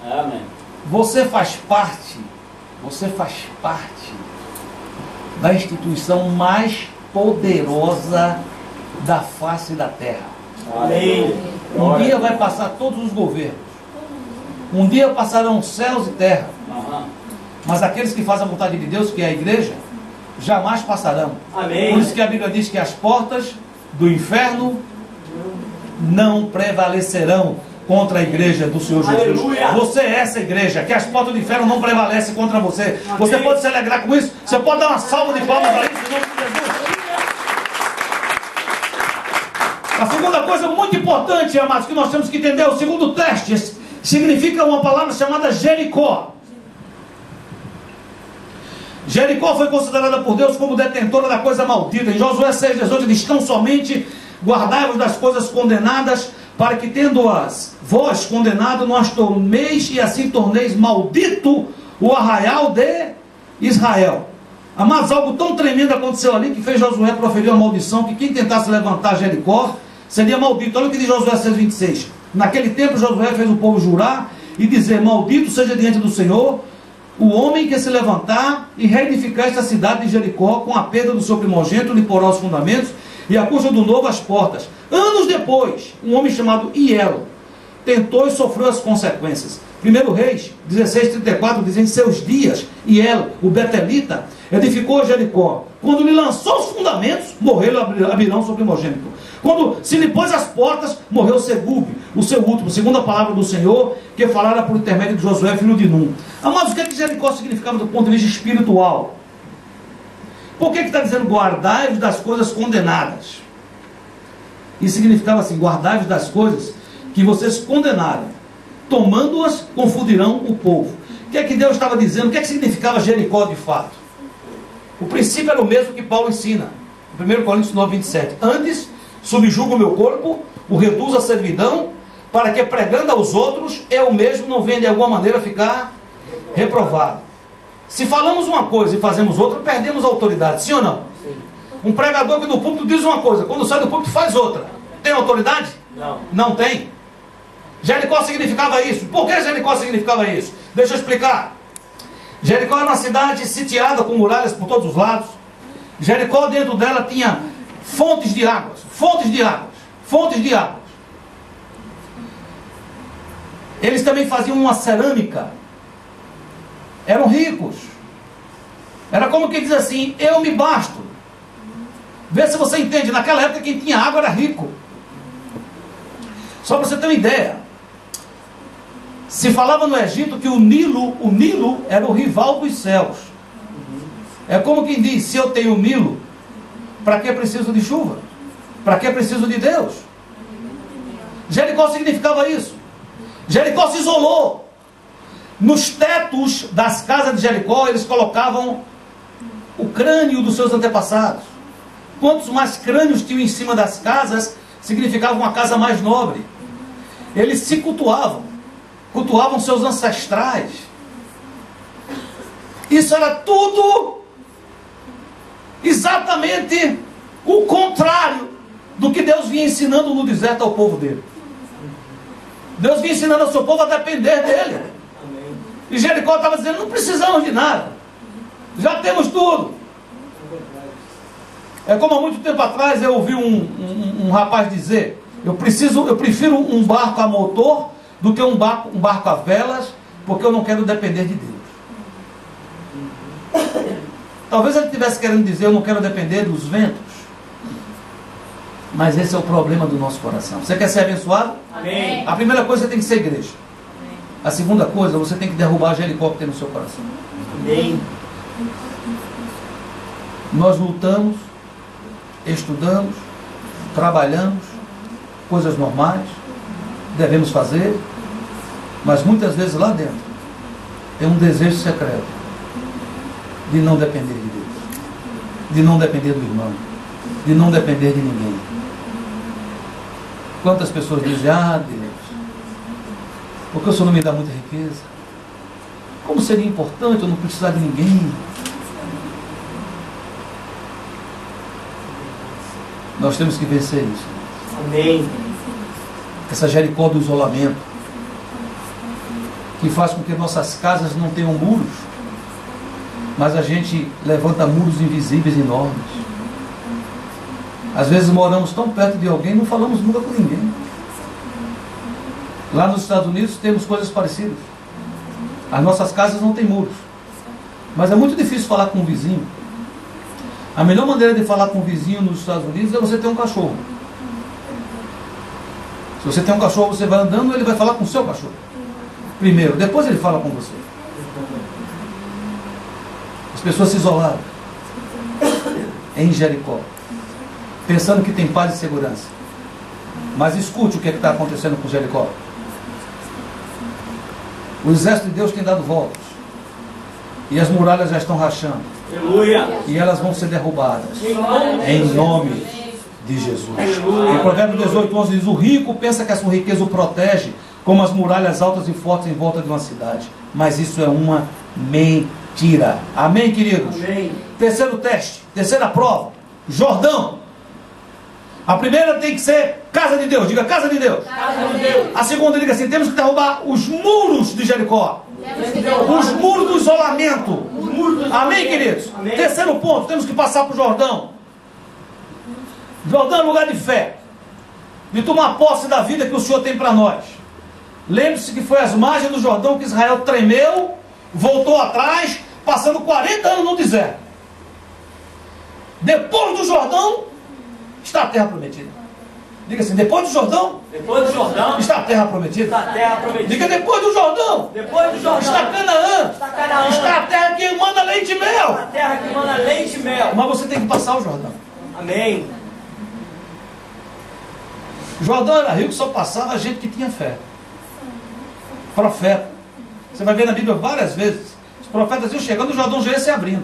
Amém. Você faz parte da instituição mais poderosa da face da terra. Amém. Um dia vai passar todos os governos. Um dia passarão céus e terra. Mas aqueles que fazem a vontade de Deus, que é a igreja, jamais passarão. Amém. Por isso que a Bíblia diz que as portas do inferno não prevalecerão contra a igreja do Senhor Jesus. Aleluia. Você é essa igreja, que as portas do inferno não prevalecem contra você. Amém. Você pode se alegrar com isso. Você pode dar uma salva de palmas para isso em nome de Jesus. A segunda coisa muito importante, amados, que nós temos que entender, o segundo teste, significa uma palavra chamada Jericó. Jericó foi considerada por Deus como detentora da coisa maldita. Em Josué 6,18 diz: tão somente guardai-vos das coisas condenadas, para que tendo-as vós condenado, não as torneis, e assim torneis maldito o arraial de Israel. Amados, algo tão tremendo aconteceu ali, que fez Josué proferir a maldição, que quem tentasse levantar Jericó seria maldito. Olha o que diz Josué 6,26. Naquele tempo Josué fez o povo jurar e dizer: maldito seja diante do Senhor o homem que se levantar e reedificar esta cidade de Jericó, com a perda do seu primogênito, lhe porá os fundamentos, e a custa do novo as portas. Anos depois, um homem chamado Hiel tentou e sofreu as consequências. 1 Reis 16:34 diz: em seus dias, Hiel, o betelita, edificou Jericó. Quando lhe lançou os fundamentos, morreu Abirão, seu primogênito. Quando se lhe pôs as portas, morreu Segub, o seu último, segundo a palavra do Senhor, que falara por intermédio de Josué, filho de Num. Amados, o que é que Jericó significava do ponto de vista espiritual? Por que está dizendo guardai-vos das coisas condenadas? Isso significava assim: guardai-vos das coisas que vocês condenaram, tomando-as, confundirão o povo. O que é que Deus estava dizendo? O que é que significava Jericó de fato? O princípio era o mesmo que Paulo ensina, 1 Coríntios 9:27. Antes, subjugo o meu corpo, o reduzo à servidão, para que pregando aos outros, eu mesmo não venha de alguma maneira ficar reprovado. Se falamos uma coisa e fazemos outra, perdemos a autoridade, sim ou não? Sim. Um pregador que no púlpito diz uma coisa, quando sai do púlpito faz outra. Tem autoridade? Não. Não tem. Jericó significava isso. Por que Jericó significava isso? Deixa eu explicar. Jericó era uma cidade sitiada com muralhas por todos os lados. Jericó, dentro dela, tinha fontes de águas, fontes de águas, fontes de águas. Eles também faziam uma cerâmica. Eram ricos. Era como quem diz assim: eu me basto. Vê se você entende. Naquela época quem tinha água era rico. Só para você ter uma ideia, se falava no Egito que o Nilo era o rival dos céus. É como quem diz: se eu tenho o Nilo, para que preciso de chuva? Para que preciso de Deus? Jericó significava isso. Jericó se isolou. Nos tetos das casas de Jericó, eles colocavam o crânio dos seus antepassados. Quantos mais crânios tinham em cima das casas, significava uma casa mais nobre. Eles se cultuavam seus ancestrais. Isso era tudo exatamente o contrário do que Deus vinha ensinando no deserto ao povo dele. Deus vinha ensinando ao seu povo a depender dele. E Jericó estava dizendo: não precisamos de nada, já temos tudo. É como há muito tempo atrás eu ouvi um rapaz dizer: eu prefiro um barco a motor do que um barco a velas, porque eu não quero depender de Deus. Talvez ele estivesse querendo dizer: eu não quero depender dos ventos. Mas esse é o problema do nosso coração. Você quer ser abençoado? Amém. A primeira coisa, você tem que ser igreja. A segunda coisa, você tem que derrubar a Jericó que tem no seu coração. Amém. Nós lutamos, estudamos, trabalhamos, coisas normais, devemos fazer, mas muitas vezes lá dentro tem um desejo secreto de não depender de Deus, de não depender do irmão, de não depender de ninguém. Quantas pessoas dizem: ah, Deus, porque o Senhor não me dá muita riqueza? Como seria importante eu não precisar de ninguém? Nós temos que vencer isso. Amém. Essa Jericó do isolamento, que faz com que nossas casas não tenham muros, mas a gente levanta muros invisíveis enormes. Às vezes moramos tão perto de alguém, não falamos nunca com ninguém. Lá nos Estados Unidos temos coisas parecidas. As nossas casas não têm muros, mas é muito difícil falar com um vizinho. A melhor maneira de falar com um vizinho nos Estados Unidos é você ter um cachorro. Se você tem um cachorro, você vai andando, ele vai falar com o seu cachorro primeiro, depois ele fala com você. As pessoas se isolaram em Jericó, pensando que tem paz e segurança. Mas escute o que está acontecendo com Jericó. O exército de Deus tem dado voltas. E as muralhas já estão rachando. Aleluia. E elas vão ser derrubadas. Em nome de Jesus. Em Provérbios 18:11 diz: o rico pensa que a sua riqueza o protege, como as muralhas altas e fortes em volta de uma cidade. Mas isso é uma mentira. Amém, queridos? Amém. Terceiro teste, terceira prova: Jordão. A primeira tem que ser casa de Deus. Diga casa de Deus. Casa de Deus. A segunda, diga assim: temos que derrubar os muros de Jericó. Os muros do isolamento. Amém, queridos? Amém. Terceiro ponto: temos que passar para o Jordão. Jordão é lugar de fé, de tomar posse da vida que o Senhor tem para nós. Lembre-se que foi às margens do Jordão que Israel tremeu, voltou atrás, passando 40 anos no deserto. Depois do Jordão está a terra prometida. Diga assim: depois do Jordão Depois do Jordão está a terra prometida. está a terra prometida. Diga: depois do Jordão Depois do Jordão está Canaã. está Canaã. Está a terra que manda leite e A mel. terra que manda leite e mel. Mas você tem que passar o Jordão. Amém. Jordão era rico, só passava gente que tinha fé. Profeta. Você vai ver na Bíblia várias vezes. Os profetas iam chegando, o Jordão já ia se abrindo.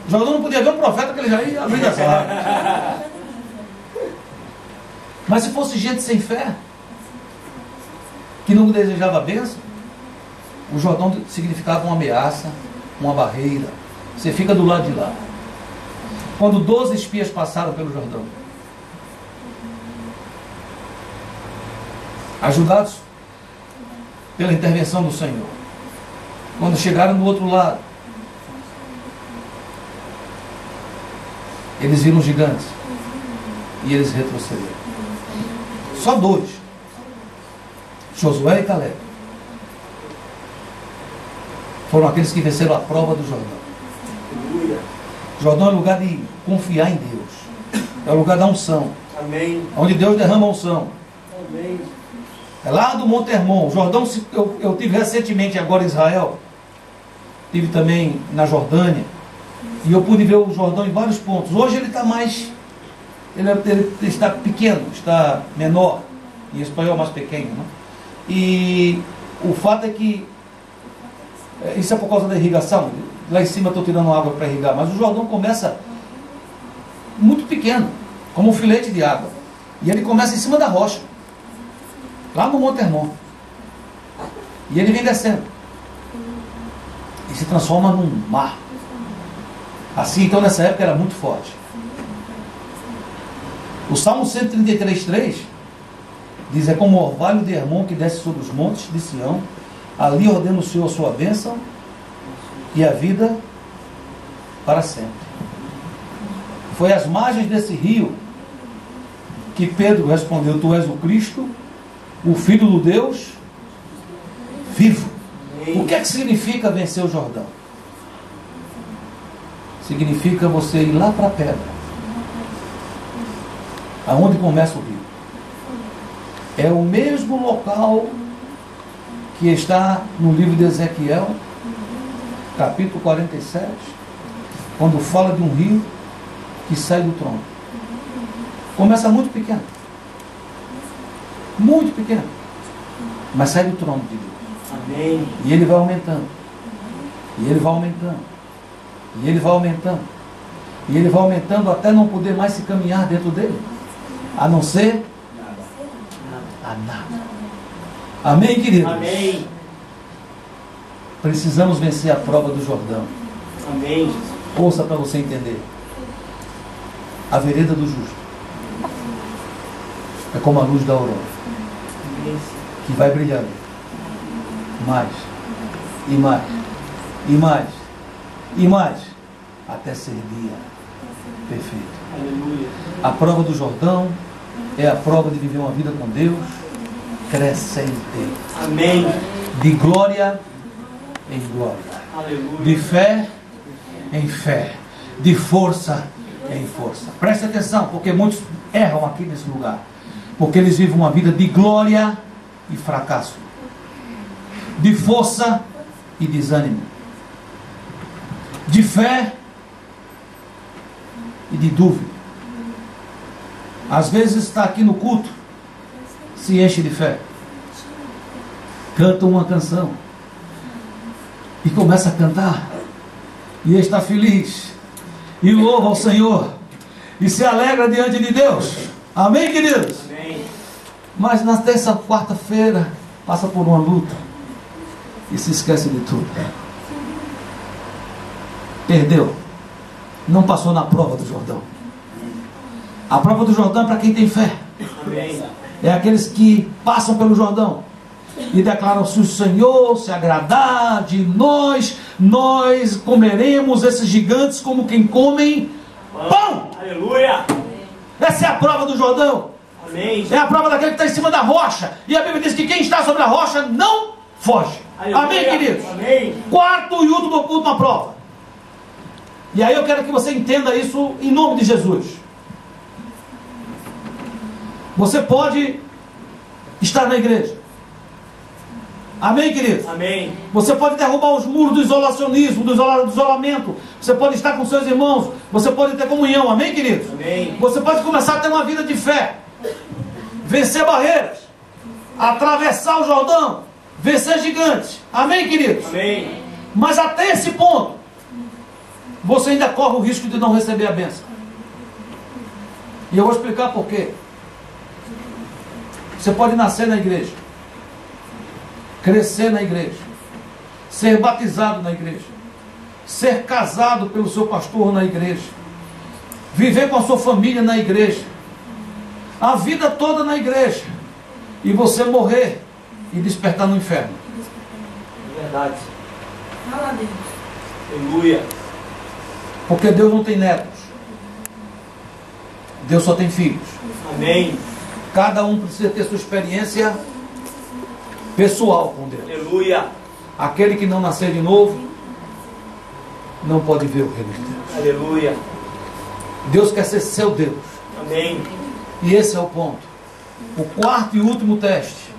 O Jordão não podia ver um profeta que ele já ia abrindo as águas. Mas se fosse gente sem fé, que não desejava a bênção, o Jordão significava uma ameaça, uma barreira. Você fica do lado de lá. Quando 12 espias passaram pelo Jordão, ajudados pela intervenção do Senhor, quando chegaram do outro lado, eles viram gigantes e eles retrocederam. Só 2, Josué e Caleb, foram aqueles que venceram a prova do Jordão. Jordão é lugar de confiar em Deus, é o lugar da unção, Amém. onde Deus derrama a unção. Amém. É lá do Monte Hermon. O Jordão, eu tive recentemente agora em Israel, tive também na Jordânia, e eu pude ver o Jordão em vários pontos. Hoje ele está mais, ele está pequeno, está menor, em espanhol mais pequeno, né? E o fato é que isso é por causa da irrigação. Lá em cima estou tirando água para irrigar, mas o Jordão começa muito pequeno, como um filete de água, e ele começa em cima da rocha, lá no Monte Hermon, e ele vem descendo e se transforma num mar. Assim, então, nessa época era muito forte. O Salmo 133:3 diz: é como o orvalho de Hermon que desce sobre os montes de Sião, ali ordena o Senhor a sua bênção e a vida para sempre. Foi às margens desse rio que Pedro respondeu: tu és o Cristo, o Filho do Deus vivo. O que é que significa vencer o Jordão? Significa você ir lá para a pedra, aonde começa o rio. É o mesmo local que está no livro de Ezequiel, capítulo 47, quando fala de um rio que sai do trono. Começa muito pequeno, mas sai do trono de Deus. Amém. E ele vai aumentando, e ele vai aumentando, e ele vai aumentando, e ele vai aumentando até não poder mais se caminhar dentro dele, a não ser a nada. Amém, queridos? Amém. Precisamos vencer a prova do Jordão. Amém. Ouça para você entender. A vereda do justo é como a luz da aurora, que vai brilhando mais e mais e mais e mais até ser dia perfeito. Aleluia. A prova do Jordão é a prova de viver uma vida com Deus crescente, Amém. de glória em glória, Aleluia. de fé em fé, de força em força. Preste atenção, porque muitos erram aqui nesse lugar, porque eles vivem uma vida de glória e fracasso, de força e desânimo, de fé e de dúvida. Às vezes está aqui no culto, se enche de fé, canta uma canção e começa a cantar, e está feliz, e louva ao Senhor, e se alegra diante de Deus. Amém, queridos? Amém. Mas na terça, quarta-feira, passa por uma luta e se esquece de tudo. Perdeu. Não passou na prova do Jordão. A prova do Jordão é para quem tem fé. Amém. É aqueles que passam pelo Jordão e declaram: se o Senhor se agradar de nós, nós comeremos esses gigantes como quem come pão. Aleluia. Essa é a prova do Jordão. Amém. É a prova daquele que está em cima da rocha. E a Bíblia diz que quem está sobre a rocha não foge. Aleluia. Amém, queridos? Amém. Quarto e última prova. E aí eu quero que você entenda isso em nome de Jesus. Você pode estar na igreja. Amém, queridos? Amém. Você pode derrubar os muros do isolacionismo, do isolamento. Você pode estar com seus irmãos. Você pode ter comunhão. Amém, queridos? Amém. Você pode começar a ter uma vida de fé. Vencer barreiras. Atravessar o Jordão. Vencer gigantes. Amém, queridos? Amém. Mas até esse ponto, você ainda corre o risco de não receber a bênção. E eu vou explicar por quê. Você pode nascer na igreja, crescer na igreja, ser batizado na igreja, ser casado pelo seu pastor na igreja, viver com a sua família na igreja, a vida toda na igreja, e você morrer e despertar no inferno. Verdade. Fala a Deus. Aleluia. Porque Deus não tem netos, Deus só tem filhos. Amém. Cada um precisa ter sua experiência pessoal com Deus. Aleluia. Aquele que não nascer de novo não pode ver o reino de Deus. Aleluia. Deus quer ser seu Deus. Amém. E esse é o ponto. O quarto e último teste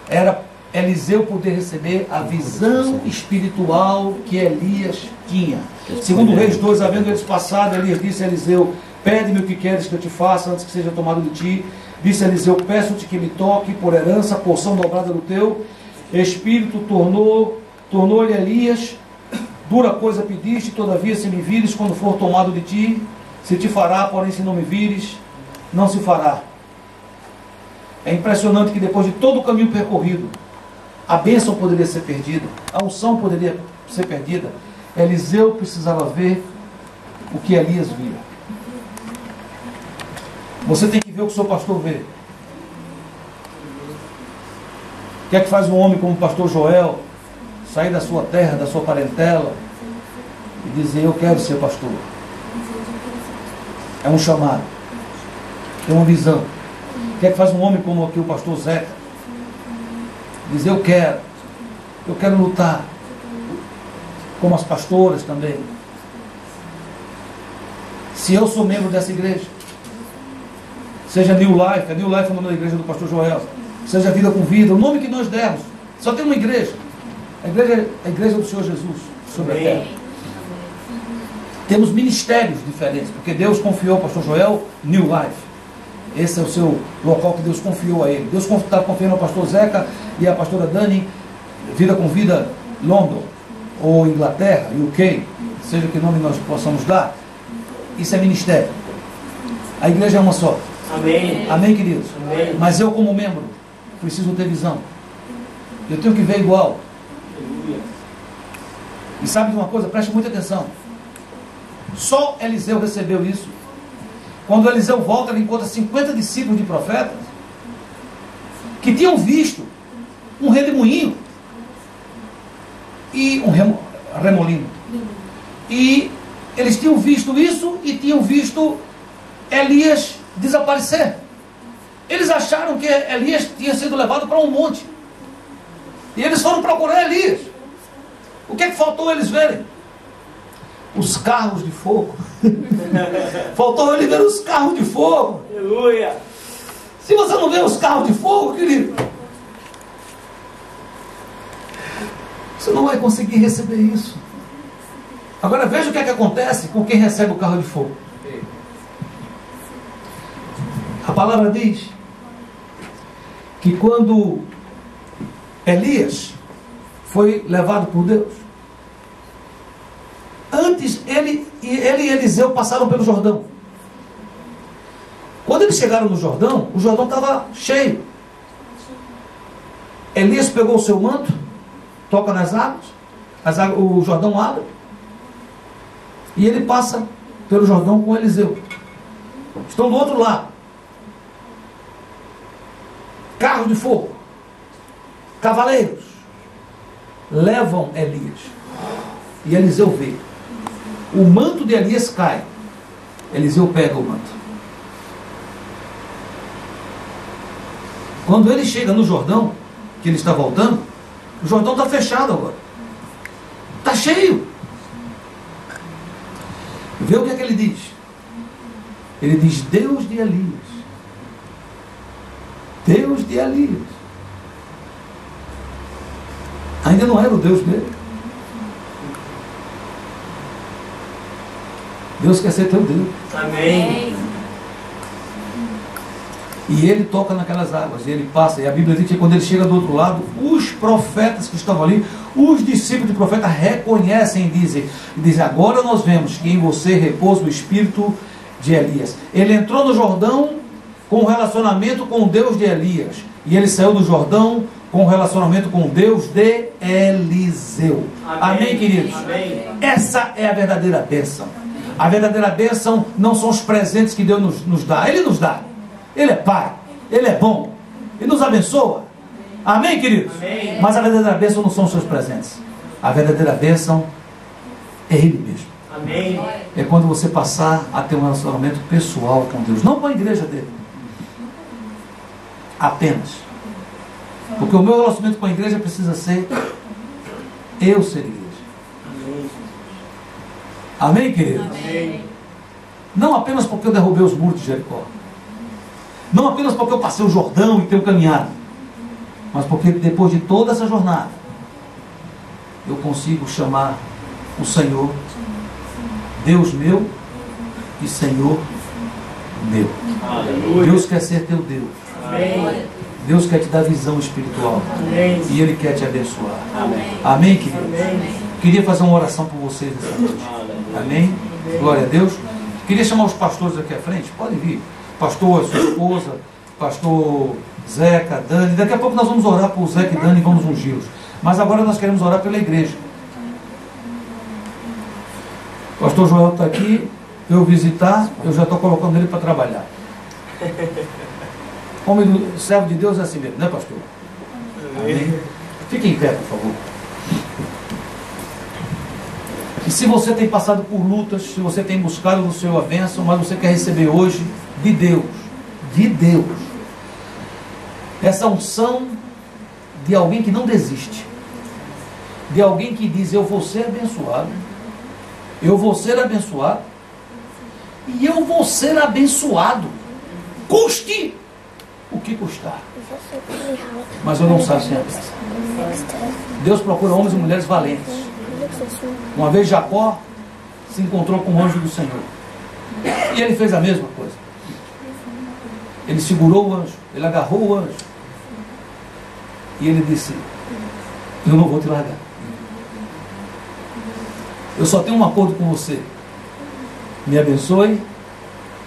era Eliseu poder receber a visão espiritual que Elias tinha. Segundo Reis 2, havendo eles passado, Elias disse a Eliseu: pede-me o que queres que eu te faça antes que seja tomado de ti. Disse Eliseu: peço-te que me toque por herança a porção dobrada do teu espírito. Tornou-lhe Elias: dura coisa pediste, todavia se me vires quando for tomado de ti, se te fará, porém se não me vires, não se fará. É impressionante que depois de todo o caminho percorrido, a bênção poderia ser perdida, a unção poderia ser perdida. Eliseu precisava ver o que Elias via. Você tem que ver o que o seu pastor vê. O que é que faz um homem como o pastor Joel sair da sua terra, da sua parentela e dizer: eu quero ser pastor? É um chamado, é uma visão. O que é que faz um homem como aqui o pastor Zeca dizer: eu quero lutar, como as pastoras também. Se eu sou membro dessa igreja, seja New Life, a New Life é o nome da igreja do pastor Joel, seja Vida com Vida, o nome que nós demos, só tem uma igreja, a igreja do Senhor Jesus sobre a terra. Temos ministérios diferentes, porque Deus confiou ao pastor Joel New Life. Esse é o seu local que Deus confiou a ele. Deus está confiando ao pastor Zeca e à pastora Dani, Vida com Vida London, ou Inglaterra, UK, seja que nome nós possamos dar. Isso é ministério. A igreja é uma só. Amém. Amém, queridos? Amém. Mas eu, como membro, preciso ter visão. Eu tenho que ver igual. Aleluia. E sabe de uma coisa? Preste muita atenção. Só Eliseu recebeu isso. Quando Eliseu volta, ele encontra 50 discípulos de profetas que tinham visto um redemoinho e um remolino. E eles tinham visto isso e tinham visto Elias desaparecer. Eles acharam que Elias tinha sido levado para um monte. E eles foram procurar Elias. O que é que faltou eles verem? Os carros de fogo. Faltou ele ver os carros de fogo. Aleluia. Se você não vê os carros de fogo, querido, você não vai conseguir receber isso. Agora veja o que é que acontece com quem recebe o carro de fogo. palavra diz que quando Elias foi levado por Deus, antes ele e Eliseu passaram pelo Jordão. Quando eles chegaram no Jordão, o Jordão estava cheio. Elias pegou o seu manto, toca nas águas, o Jordão abre, e ele passa pelo Jordão com Eliseu. Estão do outro lado. Carros de fogo, cavaleiros, levam Elias. E Eliseu vê. O manto de Elias cai. Eliseu pega o manto. Quando ele chega no Jordão, que ele está voltando, o Jordão está fechado agora. Está cheio. Vê o que é que ele diz. Ele diz: Deus de Elias. Deus de Elias. Ainda não era o Deus dele. Deus quer ser teu Deus. Amém. E ele toca naquelas águas, e ele passa, e a Bíblia diz que quando ele chega do outro lado, os profetas que estavam ali, os discípulos do profeta reconhecem e dizem: agora nós vemos que em você repousa o espírito de Elias. Ele entrou no Jordão com um relacionamento com o Deus de Elias, e ele saiu do Jordão com um relacionamento com o Deus de Eliseu. Amém, queridos? Amém. Essa é a verdadeira bênção. A verdadeira bênção não são os presentes que Deus nos dá. Ele nos dá. Ele é Pai, Ele é bom, Ele nos abençoa. Amém, queridos? Amém. Mas a verdadeira bênção não são os seus presentes. A verdadeira bênção é Ele mesmo. Amém. É quando você passar a ter um relacionamento pessoal com Deus, não com a igreja dele. Apenas. Porque o meu relacionamento com a igreja precisa ser eu ser igreja. Amém, queridos? Amém. Não apenas porque eu derrubei os muros de Jericó. Não apenas porque eu passei o Jordão e tenho caminhado, mas porque depois de toda essa jornada, eu consigo chamar o Senhor Deus meu e Senhor meu. Aleluia. Deus quer ser teu Deus. Amém. Deus quer te dar visão espiritual. Amém. E Ele quer te abençoar. Amém. Amém, queridos? Amém. Queria fazer uma oração por vocês nessa noite. Amém? Glória a Deus. Queria chamar os pastores aqui à frente. Podem vir. Pastor, sua esposa, pastor Zeca, Dani. Daqui a pouco nós vamos orar por Zeca e Dani e vamos ungí-los. Mas agora nós queremos orar pela igreja. O pastor Joel está aqui, eu visitar, eu já estou colocando ele para trabalhar. Homem do servo de Deus é assim mesmo, né, pastor? Amém. Fique em pé, por favor. E se você tem passado por lutas, se você tem buscado no Senhor a bênção, mas você quer receber hoje de Deus, essa unção de alguém que não desiste, de alguém que diz: eu vou ser abençoado, eu vou ser abençoado, e eu vou ser abençoado, custe o que custar. Mas eu não saio sem a bênção. Deus procura homens e mulheres valentes. Uma vez Jacó se encontrou com o anjo do Senhor, e ele fez a mesma coisa. Ele segurou o anjo, ele agarrou o anjo, e ele disse: eu não vou te largar. Eu só tenho um acordo com você: me abençoe,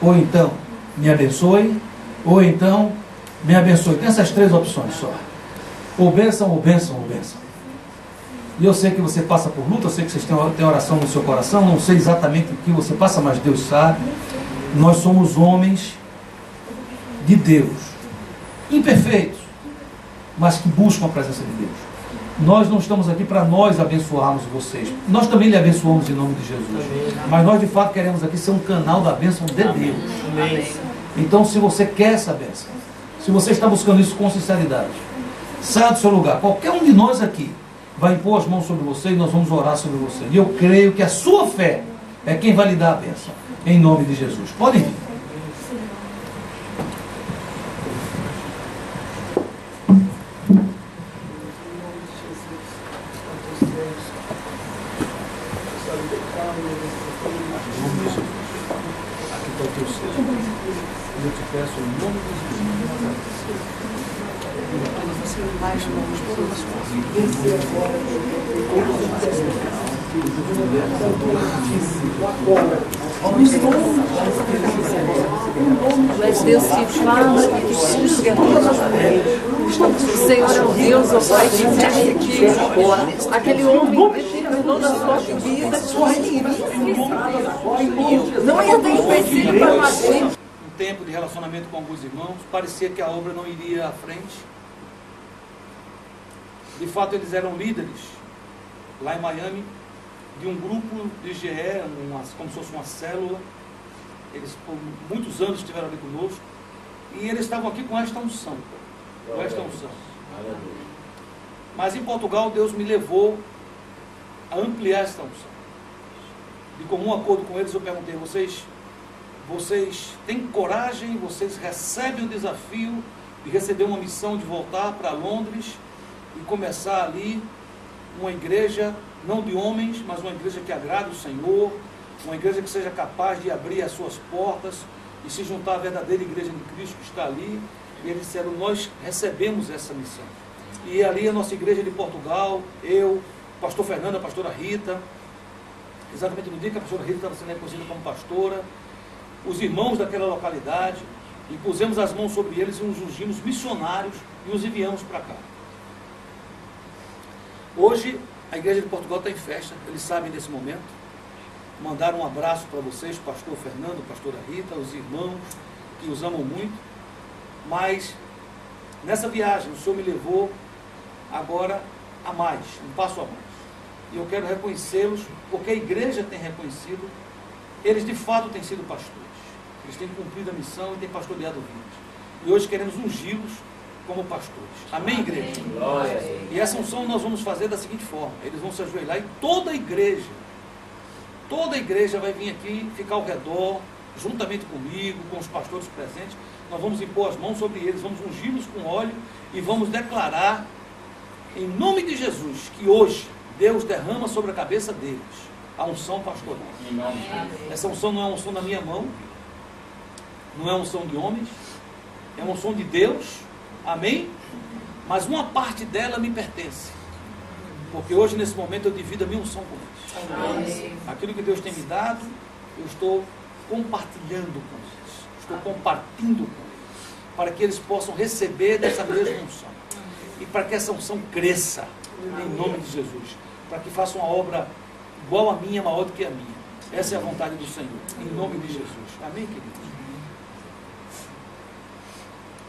ou então me abençoe, ou então me abençoe. Tem essas três opções só: ou bênção, ou bênção, ou bênção. E eu sei que você passa por luta, eu sei que vocês têm oração no seu coração, não sei exatamente o que você passa, mas Deus sabe. Nós somos homens de Deus, imperfeitos, mas que buscam a presença de Deus. Nós não estamos aqui para nós abençoarmos vocês. Nós também lhe abençoamos em nome de Jesus. Mas nós de fato queremos aqui ser um canal da bênção de Deus. Então, se você quer essa bênção, se você está buscando isso com sinceridade, saia do seu lugar. Qualquer um de nós aqui vai impor as mãos sobre você e nós vamos orar sobre você. E eu creio que a sua fé é quem vai lhe dar a bênção. Em nome de Jesus. Podem vir. ao teu ser. E eu te peço em nome de Jesus. Mas Deus te fala e te suga todas as vezes. O Senhor é o Deus, ó Pai, que mexe aqui. Aquele homem determinou na sua vida não ia ter empecilho para fazer. Um tempo de relacionamento com alguns irmãos, parecia que a obra não iria à frente. De fato, eles eram líderes lá em Miami de um grupo de GE, como se fosse uma célula. Eles por muitos anos estiveram ali conosco e eles estavam aqui com esta unção. Com esta unção. Mas em Portugal, Deus me levou a ampliar esta unção. De comum acordo com eles, eu perguntei: vocês têm coragem, vocês recebem o desafio de receber uma missão de voltar para Londres e começar ali uma igreja, não de homens, mas uma igreja que agrade o Senhor, uma igreja que seja capaz de abrir as suas portas e se juntar à verdadeira igreja de Cristo que está ali? E eles disseram: nós recebemos essa missão. E ali a nossa igreja de Portugal, eu, o pastor Fernando, a pastora Rita, exatamente no dia que a pastora Rita estava sendo reconhecida como pastora, os irmãos daquela localidade, e pusemos as mãos sobre eles e os ungimos missionários e os enviamos para cá. Hoje a igreja de Portugal está em festa, eles sabem desse momento. Mandaram um abraço para vocês, pastor Fernando, pastora Rita, os irmãos que os amam muito. Mas nessa viagem o Senhor me levou agora a mais, um passo a mais. E eu quero reconhecê-los, porque a igreja tem reconhecido, eles de fato têm sido pastores. Eles têm cumprido a missão e têm pastoreado vidas. E hoje queremos ungí-los como pastores. Amém, igreja? E essa unção nós vamos fazer da seguinte forma: eles vão se ajoelhar e toda a igreja vai vir aqui, ficar ao redor, juntamente comigo, com os pastores presentes. Nós vamos impor as mãos sobre eles, vamos ungí-los com óleo e vamos declarar, em nome de Jesus, que hoje Deus derrama sobre a cabeça deles a unção pastoral. Essa unção não é uma unção da minha mão, não é uma unção de homens, é uma unção de Deus. Amém? Mas uma parte dela me pertence, porque hoje, nesse momento, eu divido a minha unção com eles. Aquilo que Deus tem me dado, eu estou compartilhando com eles, estou compartilhando com eles, para que eles possam receber dessa mesma unção, e para que essa unção cresça, em nome de Jesus, para que faça uma obra igual a minha, maior do que a minha. Essa é a vontade do Senhor, em nome de Jesus. Amém, queridos?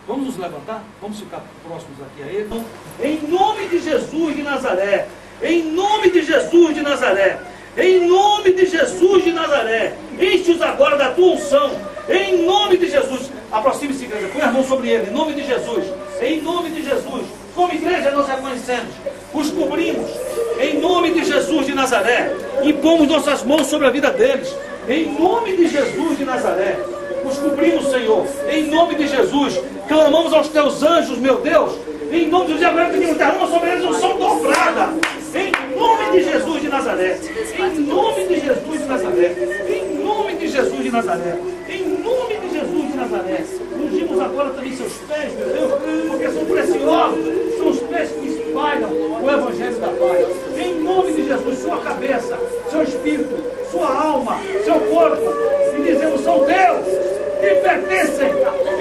Vamos nos levantar? Vamos ficar próximos aqui a Ele? Em nome de Jesus de Nazaré, em nome de Jesus de Nazaré, em nome de Jesus de Nazaré, enche-os agora da tua unção, em nome de Jesus. Aproxime-se, igreja, põe as mãos sobre ele, em nome de Jesus, em nome de Jesus. Como igreja nós reconhecemos, os cobrimos, em nome de Jesus de Nazaré, impomos nossas mãos sobre a vida deles, em nome de Jesus de Nazaré. Os cobrimos, Senhor, em nome de Jesus. Clamamos aos teus anjos, meu Deus, em nome de Jesus. Agora pedimos, derrama sobre eles unção dobrada, em nome de Jesus de Nazaré, em nome de Jesus de Nazaré, em nome de Jesus de Nazaré, em nome de Jesus de Nazaré. Ungimos agora também seus pés, meu Deus, porque são preciosos, são os pés que espalham o Evangelho da paz. Em nome de Jesus, sua cabeça, seu espírito, sua alma, seu corpo, e dizemos: são teus, que pertencem,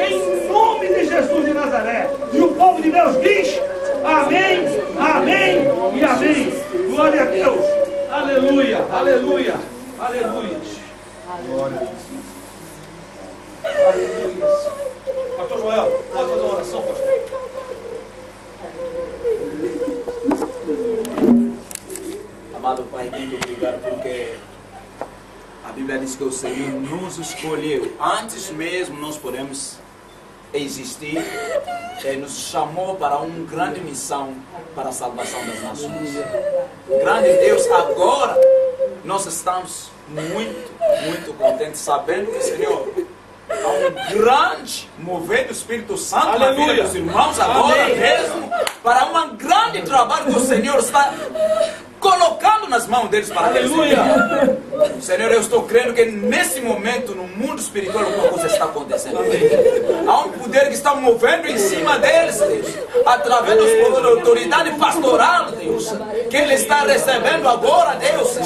em nome de Jesus de Nazaré. E o povo de Deus diz: amém, amém e amém. Glória a Deus. Aleluia, aleluia, aleluia. Aleluia. Pastor Joel, pode fazer uma oração, pastor? Amado Pai, muito obrigado, porque a Bíblia diz que o Senhor nos escolheu. Antes mesmo nós podemos existir, nos chamou para uma grande missão para a salvação das nações. Grande Deus, agora nós estamos muito contentes, sabendo que o Senhor há um grande mover do Espírito Santo na vida dos irmãos agora mesmo, para um grande trabalho que o Senhor está colocando nas mãos deles para aleluia. Senhor, eu estou crendo que nesse momento, no mundo espiritual, alguma coisa está acontecendo. Há um poder que está movendo em cima deles, Deus. Através da autoridade pastoral, Deus. Que Ele está recebendo agora, Deus.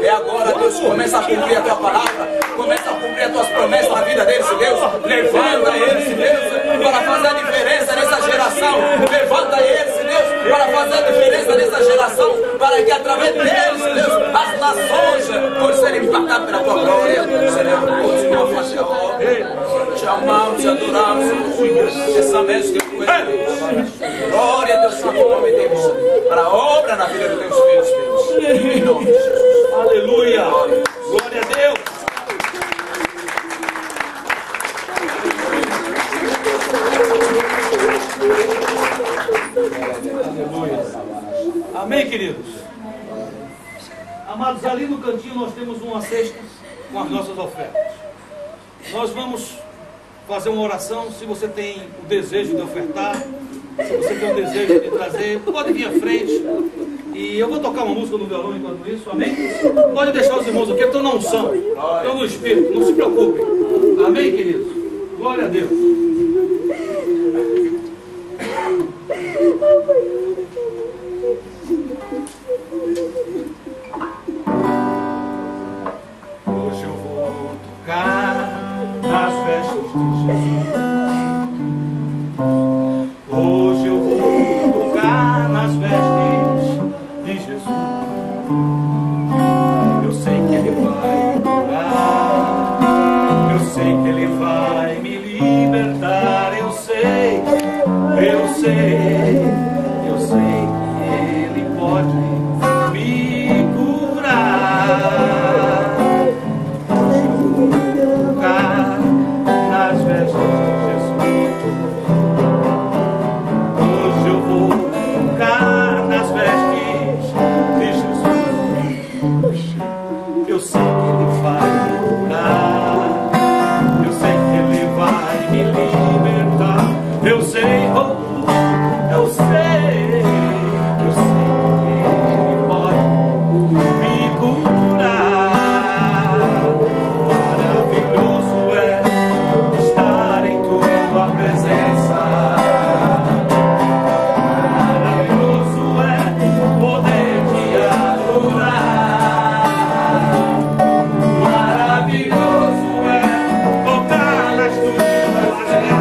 E agora, Deus, começa a cumprir a tua palavra. Começa a cumprir as tuas promessas na vida deles, Deus. Levanta eles, Deus, para fazer a diferença nessa geração. Levanta eles, Deus, para fazer a diferença nessa geração. Para que através deles, Deus, as nações possam ser impactadas pela tua glória. Senhor, continua a fazer a obra. Te amamos, te adoramos. Pensamos que tu és Deus. Glória a Deus, santo nome de Deus. Para a obra na vida dos teus filhos, Deus. Em nome de Jesus. Aleluia. Glória a Deus. Amém, queridos? Amados, ali no cantinho nós temos uma cesta com as nossas ofertas. Nós vamos fazer uma oração. Se você tem o desejo de ofertar, se você tem o desejo de trazer, pode vir à frente. E eu vou tocar uma música no violão enquanto isso, amém? Pode deixar os irmãos aqui, estão na unção, estão no Espírito, não se preocupem. Amém, queridos? Glória a Deus. Hoje eu vou tocar nas festas de Jesus. Hoje eu vou tocar nas vestes de Jesus. Eu sei que Ele vai curar, eu sei que Ele vai me libertar. Eu sei que Ele pode me curar. Hoje eu vou tocar nas vestes de Jesus. Hoje eu vou tocar nas vestes de Jesus. Eu sei que Ele vai me curar, eu sei que Ele vai me libertar. Eu sei, eu sei que Ele pode me curar. Maravilhoso é estar em tua presença. Maravilhoso é poder te adorar. Maravilhoso é tocar nas tuas vestes.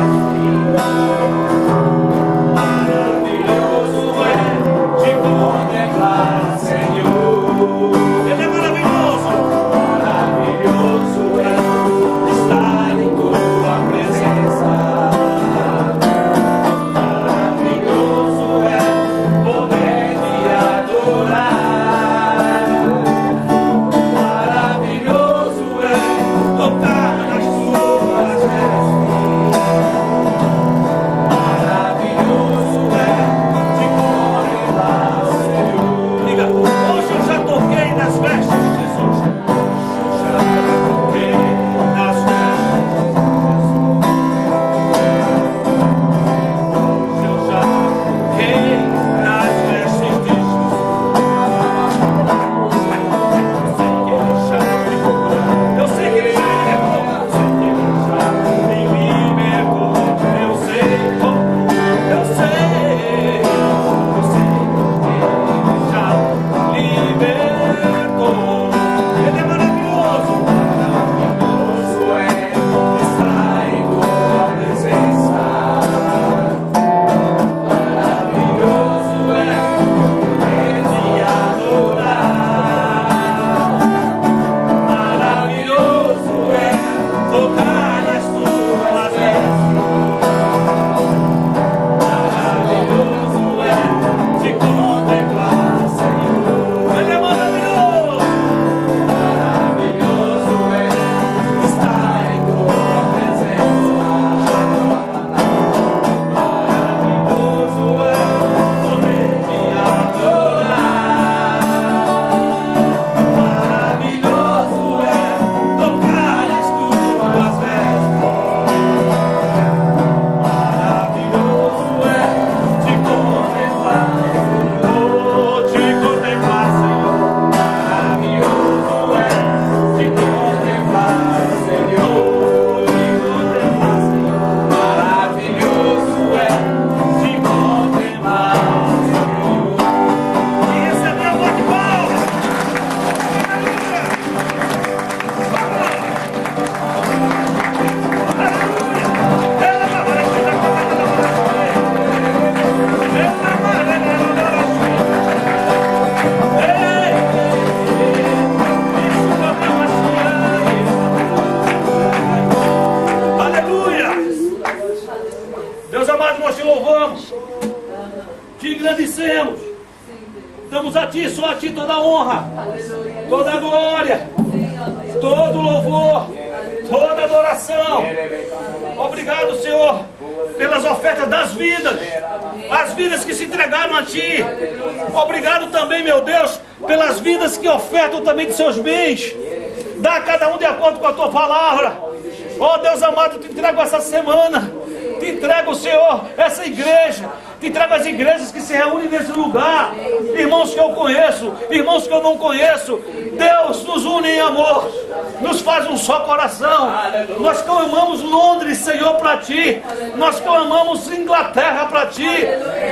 louvamos, te engrandecemos, damos a ti, só a ti toda a honra, toda a glória, todo o louvor, toda a adoração. Obrigado, Senhor, pelas ofertas das vidas, as vidas que se entregaram a ti. Obrigado também, meu Deus, pelas vidas que ofertam também de seus bens. Dá a cada um de acordo com a tua palavra. Ó Deus amado, te entrego essa semana, te entrego, Senhor, essa igreja, te entrego as igrejas que se reúnem nesse lugar, irmãos que eu conheço, irmãos que eu não conheço. Deus nos une em amor, nos faz um só coração. Nós clamamos Londres, Senhor, para ti. Nós clamamos Inglaterra para ti.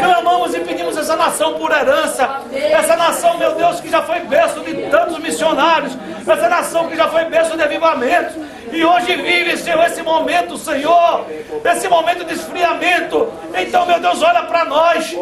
Clamamos e pedimos essa nação por herança. Essa nação, meu Deus, que já foi berço de tantos missionários. Essa nação que já foi berço de avivamentos. E hoje vive, Senhor, esse momento, Senhor, esse momento de esfriamento. Então, meu Deus, olha para nós.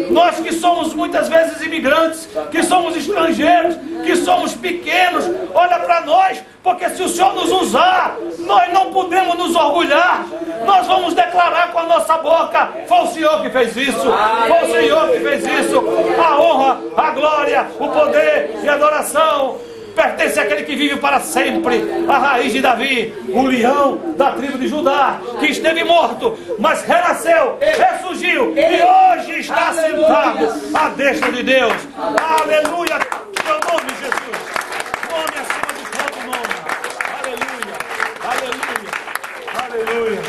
Nós que somos muitas vezes imigrantes, que somos estrangeiros, que somos pequenos, olha para nós, porque se o Senhor nos usar, nós não podemos nos orgulhar. Nós vamos declarar com a nossa boca: foi o Senhor que fez isso, foi o Senhor que fez isso. A honra, a glória, o poder e a adoração pertence àquele que vive para sempre, a raiz de Davi, o leão da tribo de Judá, que esteve morto, mas renasceu, ressurgiu e hoje está sentado à destra de Deus. Aleluia, teu nome, Jesus, nome acima de todo nome. Aleluia, aleluia, aleluia.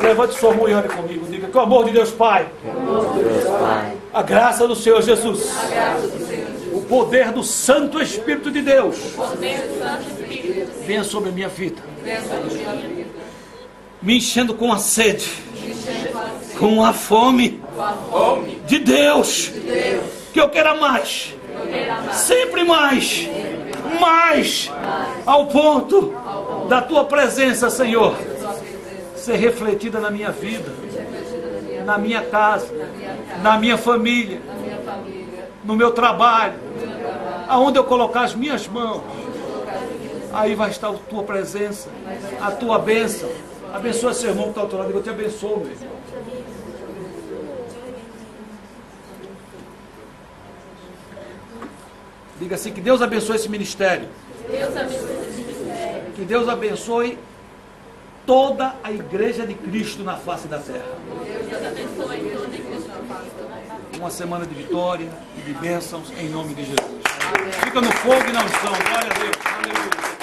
Levante sua mão e ore comigo, diga que o amor de Deus Pai, a graça do Senhor Jesus, o poder do Santo Espírito de Deus venha sobre a minha vida, me enchendo com a sede, com a fome de Deus, que eu queira mais, sempre mais, mais, ao ponto da tua presença, Senhor, ser refletida na minha vida, na minha casa, na minha família, no meu trabalho, aonde eu colocar as minhas mãos, aí vai estar a tua presença, a tua bênção. Abençoa seu irmão que está ao teu lado, eu te abençoo, meu irmão. Diga assim: que Deus abençoe esse ministério. Que Deus abençoe toda a igreja de Cristo na face da terra. Uma semana de vitória e de bênçãos em nome de Jesus. Fica no fogo e na unção. Glória a Deus. Aleluia.